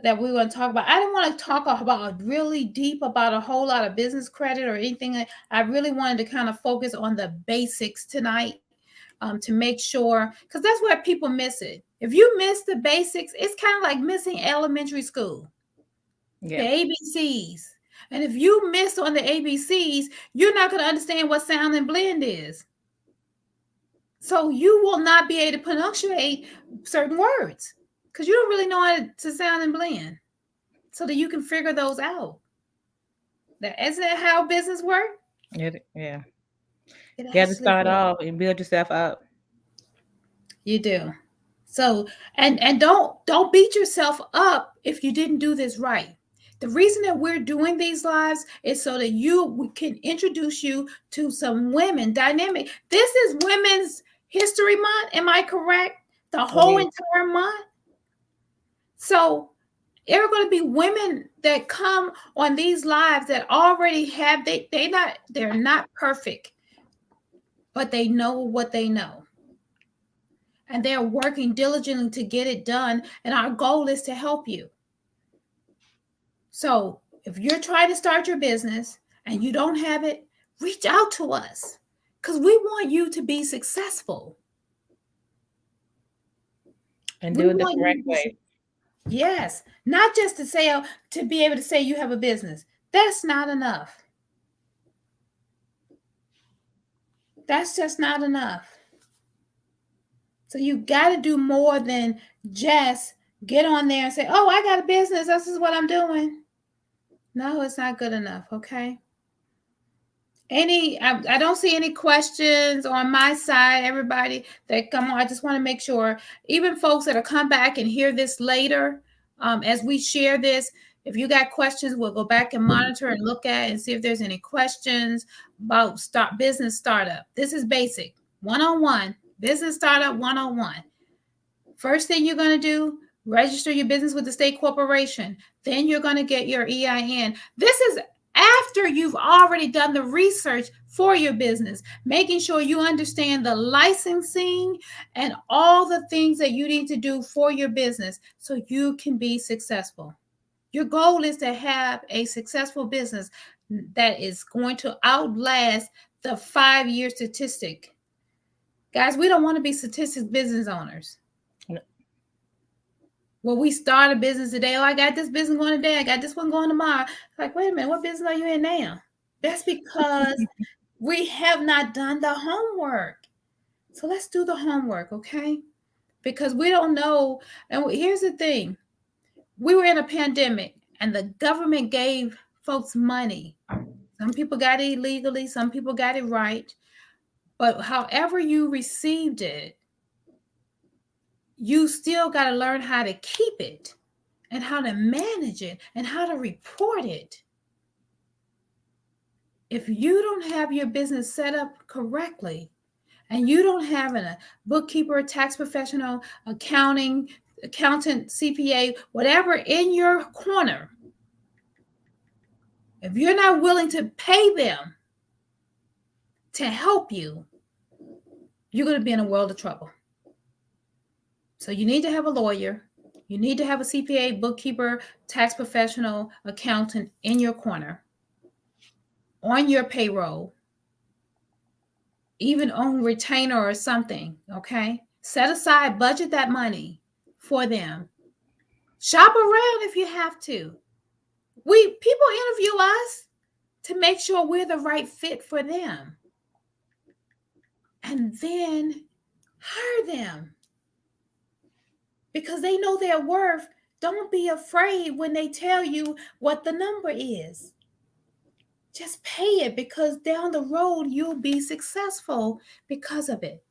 that we want to talk about. I didn't want to talk about really deep about a whole lot of business credit or anything. I really wanted to kind of focus on the basics tonight, to make sure, because that's where people miss it. If you miss the basics, it's kind of like missing elementary school. Yeah. The ABCs. And if you miss on the ABCs, you're not going to understand what sound and blend is. So you will not be able to punctuate certain words because you don't really know how to sound and blend so that you can figure those out. Isn't that how business works? Yeah. You have to start off and build yourself up. You do. So, and don't beat yourself up if you didn't do this right. The reason that we're doing these lives is so that we can introduce you to some women dynamic. This is Women's History Month. Am I correct? The whole entire month. So there are going to be women that come on these lives that already have, they're not perfect, but they know what they know. And they're working diligently to get it done. And our goal is to help you. So if you're trying to start your business and you don't have it, reach out to us because we want you to be successful. And do it the correct way. Yes. Not just to say, to be able to say you have a business. That's not enough. That's just not enough. So you got to do more than just get on there and say, oh, I got a business. This is what I'm doing. No, it's not good enough. Okay. I don't see any questions on my side. Everybody that come on, I just want to make sure, even folks that will come back and hear this later, as we share this, if you got questions, we'll go back and monitor and look at and see if there's any questions about business startup. This is basic, one-on-one, business startup 101. First thing you're going to do, register your business with the state corporation. Then you're going to get your EIN. This is after you've already done the research for your business, making sure you understand the licensing and all the things that you need to do for your business so you can be successful. Your goal is to have a successful business that is going to outlast the 5-year statistic. Guys, we don't want to be statistic business owners. Well, we start a business today. Oh, I got this business going today. I got this one going tomorrow. Like, wait a minute, what business are you in now? That's because we have not done the homework. So let's do the homework, okay? Because we don't know. And here's the thing, we were in a pandemic and the government gave folks money. Some people got it illegally, some people got it right. But however you received it, you still got to learn how to keep it and how to manage it and how to report it. If you don't have your business set up correctly and you don't have a bookkeeper, tax professional, accountant, CPA, whatever in your corner, if you're not willing to pay them to help you, you're going to be in a world of trouble. So you need to have a lawyer. You need to have a CPA, bookkeeper, tax professional, accountant in your corner, on your payroll, even on retainer or something, okay? Set aside, budget that money for them. Shop around if you have to. People interview us to make sure we're the right fit for them. And then hire them because they know their worth. Don't be afraid when they tell you what the number is. Just pay it because down the road you'll be successful because of it.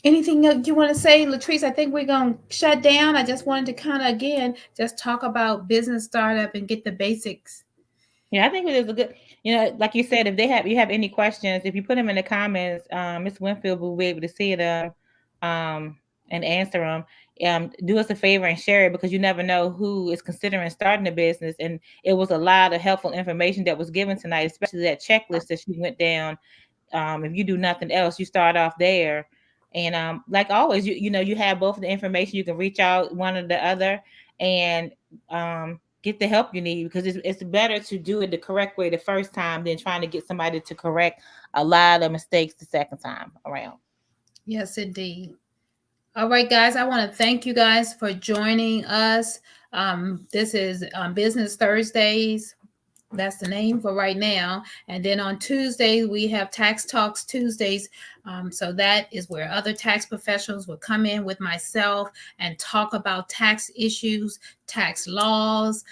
Anything you want to say, Latrice? I think we're going to shut down. I just wanted to kind of, again, just talk about business startup and get the basics. Yeah, I think it is a good, like you said, if you have any questions, if you put them in the comments, Ms. Winfield will be able to see them and answer them. Do us a favor and share it because you never know who is considering starting a business. And it was a lot of helpful information that was given tonight, especially that checklist that she went down. If you do nothing else, you start off there. And like always, you have both of the information. You can reach out one or the other and get the help you need because it's better to do it the correct way the first time than trying to get somebody to correct a lot of mistakes the second time around. Yes, indeed. All right, guys, I want to thank you guys for joining us. This is Business Thursdays. That's the name for right now. And then on Tuesdays, we have Tax Talks Tuesdays. So that is where other tax professionals will come in with myself and talk about tax issues, tax laws,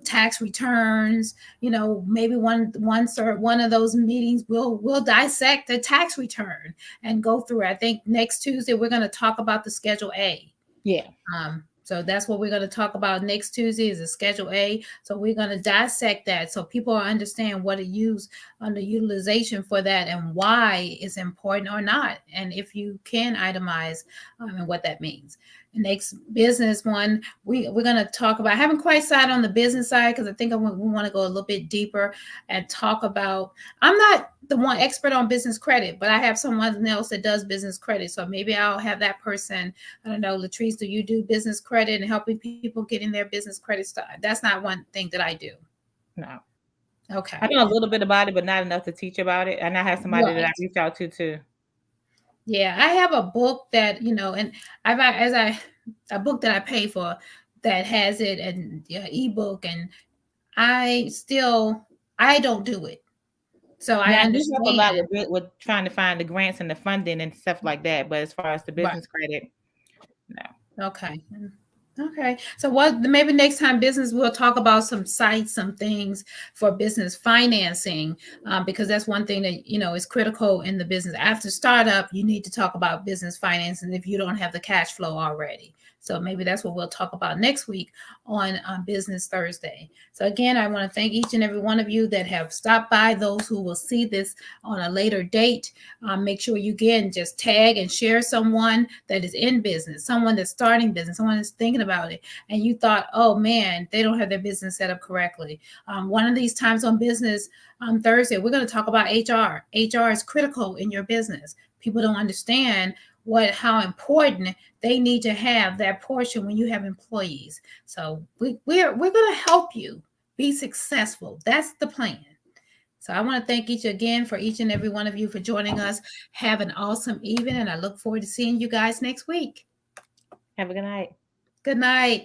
tax returns. Maybe one of those meetings we'll dissect the tax return and go through it. I think next Tuesday we're going to talk about the Schedule A. Yeah. So that's what we're going to talk about next Tuesday is the Schedule A. So we're going to dissect that so people understand what to use under utilization for that and why it's important or not. And if you can itemize and what that means. The next business one, we're going to talk about, I haven't quite sat on the business side because I think we want to go a little bit deeper and talk about, I'm not the one expert on business credit, but I have someone else that does business credit. So maybe I'll have that person. I don't know, Latrice, do you do business credit and helping people get in their business credit started? That's not one thing that I do. No. Okay. I know a little bit about it, but not enough to teach about it. And I have somebody that I reach out to too. Yeah, I have a book that, and a book that I pay for that has it and ebook, and I don't do it. So I understand. I do help a lot with trying to find the grants and the funding and stuff like that. But as far as the business credit, no. Okay. So maybe next time business, we'll talk about some sites, some things for business financing, because that's one thing that, is critical in the business. After startup, you need to talk about business financing if you don't have the cash flow already. So maybe that's what we'll talk about next week on Business Thursday. So again, I want to thank each and every one of you that have stopped by, those who will see this on a later date. Make sure you, again, just tag and share someone that is in business, someone that's starting business, someone that's thinking about it, and you thought, oh man, they don't have their business set up correctly. One of these times on Business Thursday, we're going to talk about HR. HR is critical in your business. People don't understand how important they need to have that portion when you have employees. So we're going to help you be successful. That's the plan. So I want to thank each and every one of you for joining us. Have an awesome evening, and I look forward to seeing you guys next week. Have a good night. Good night.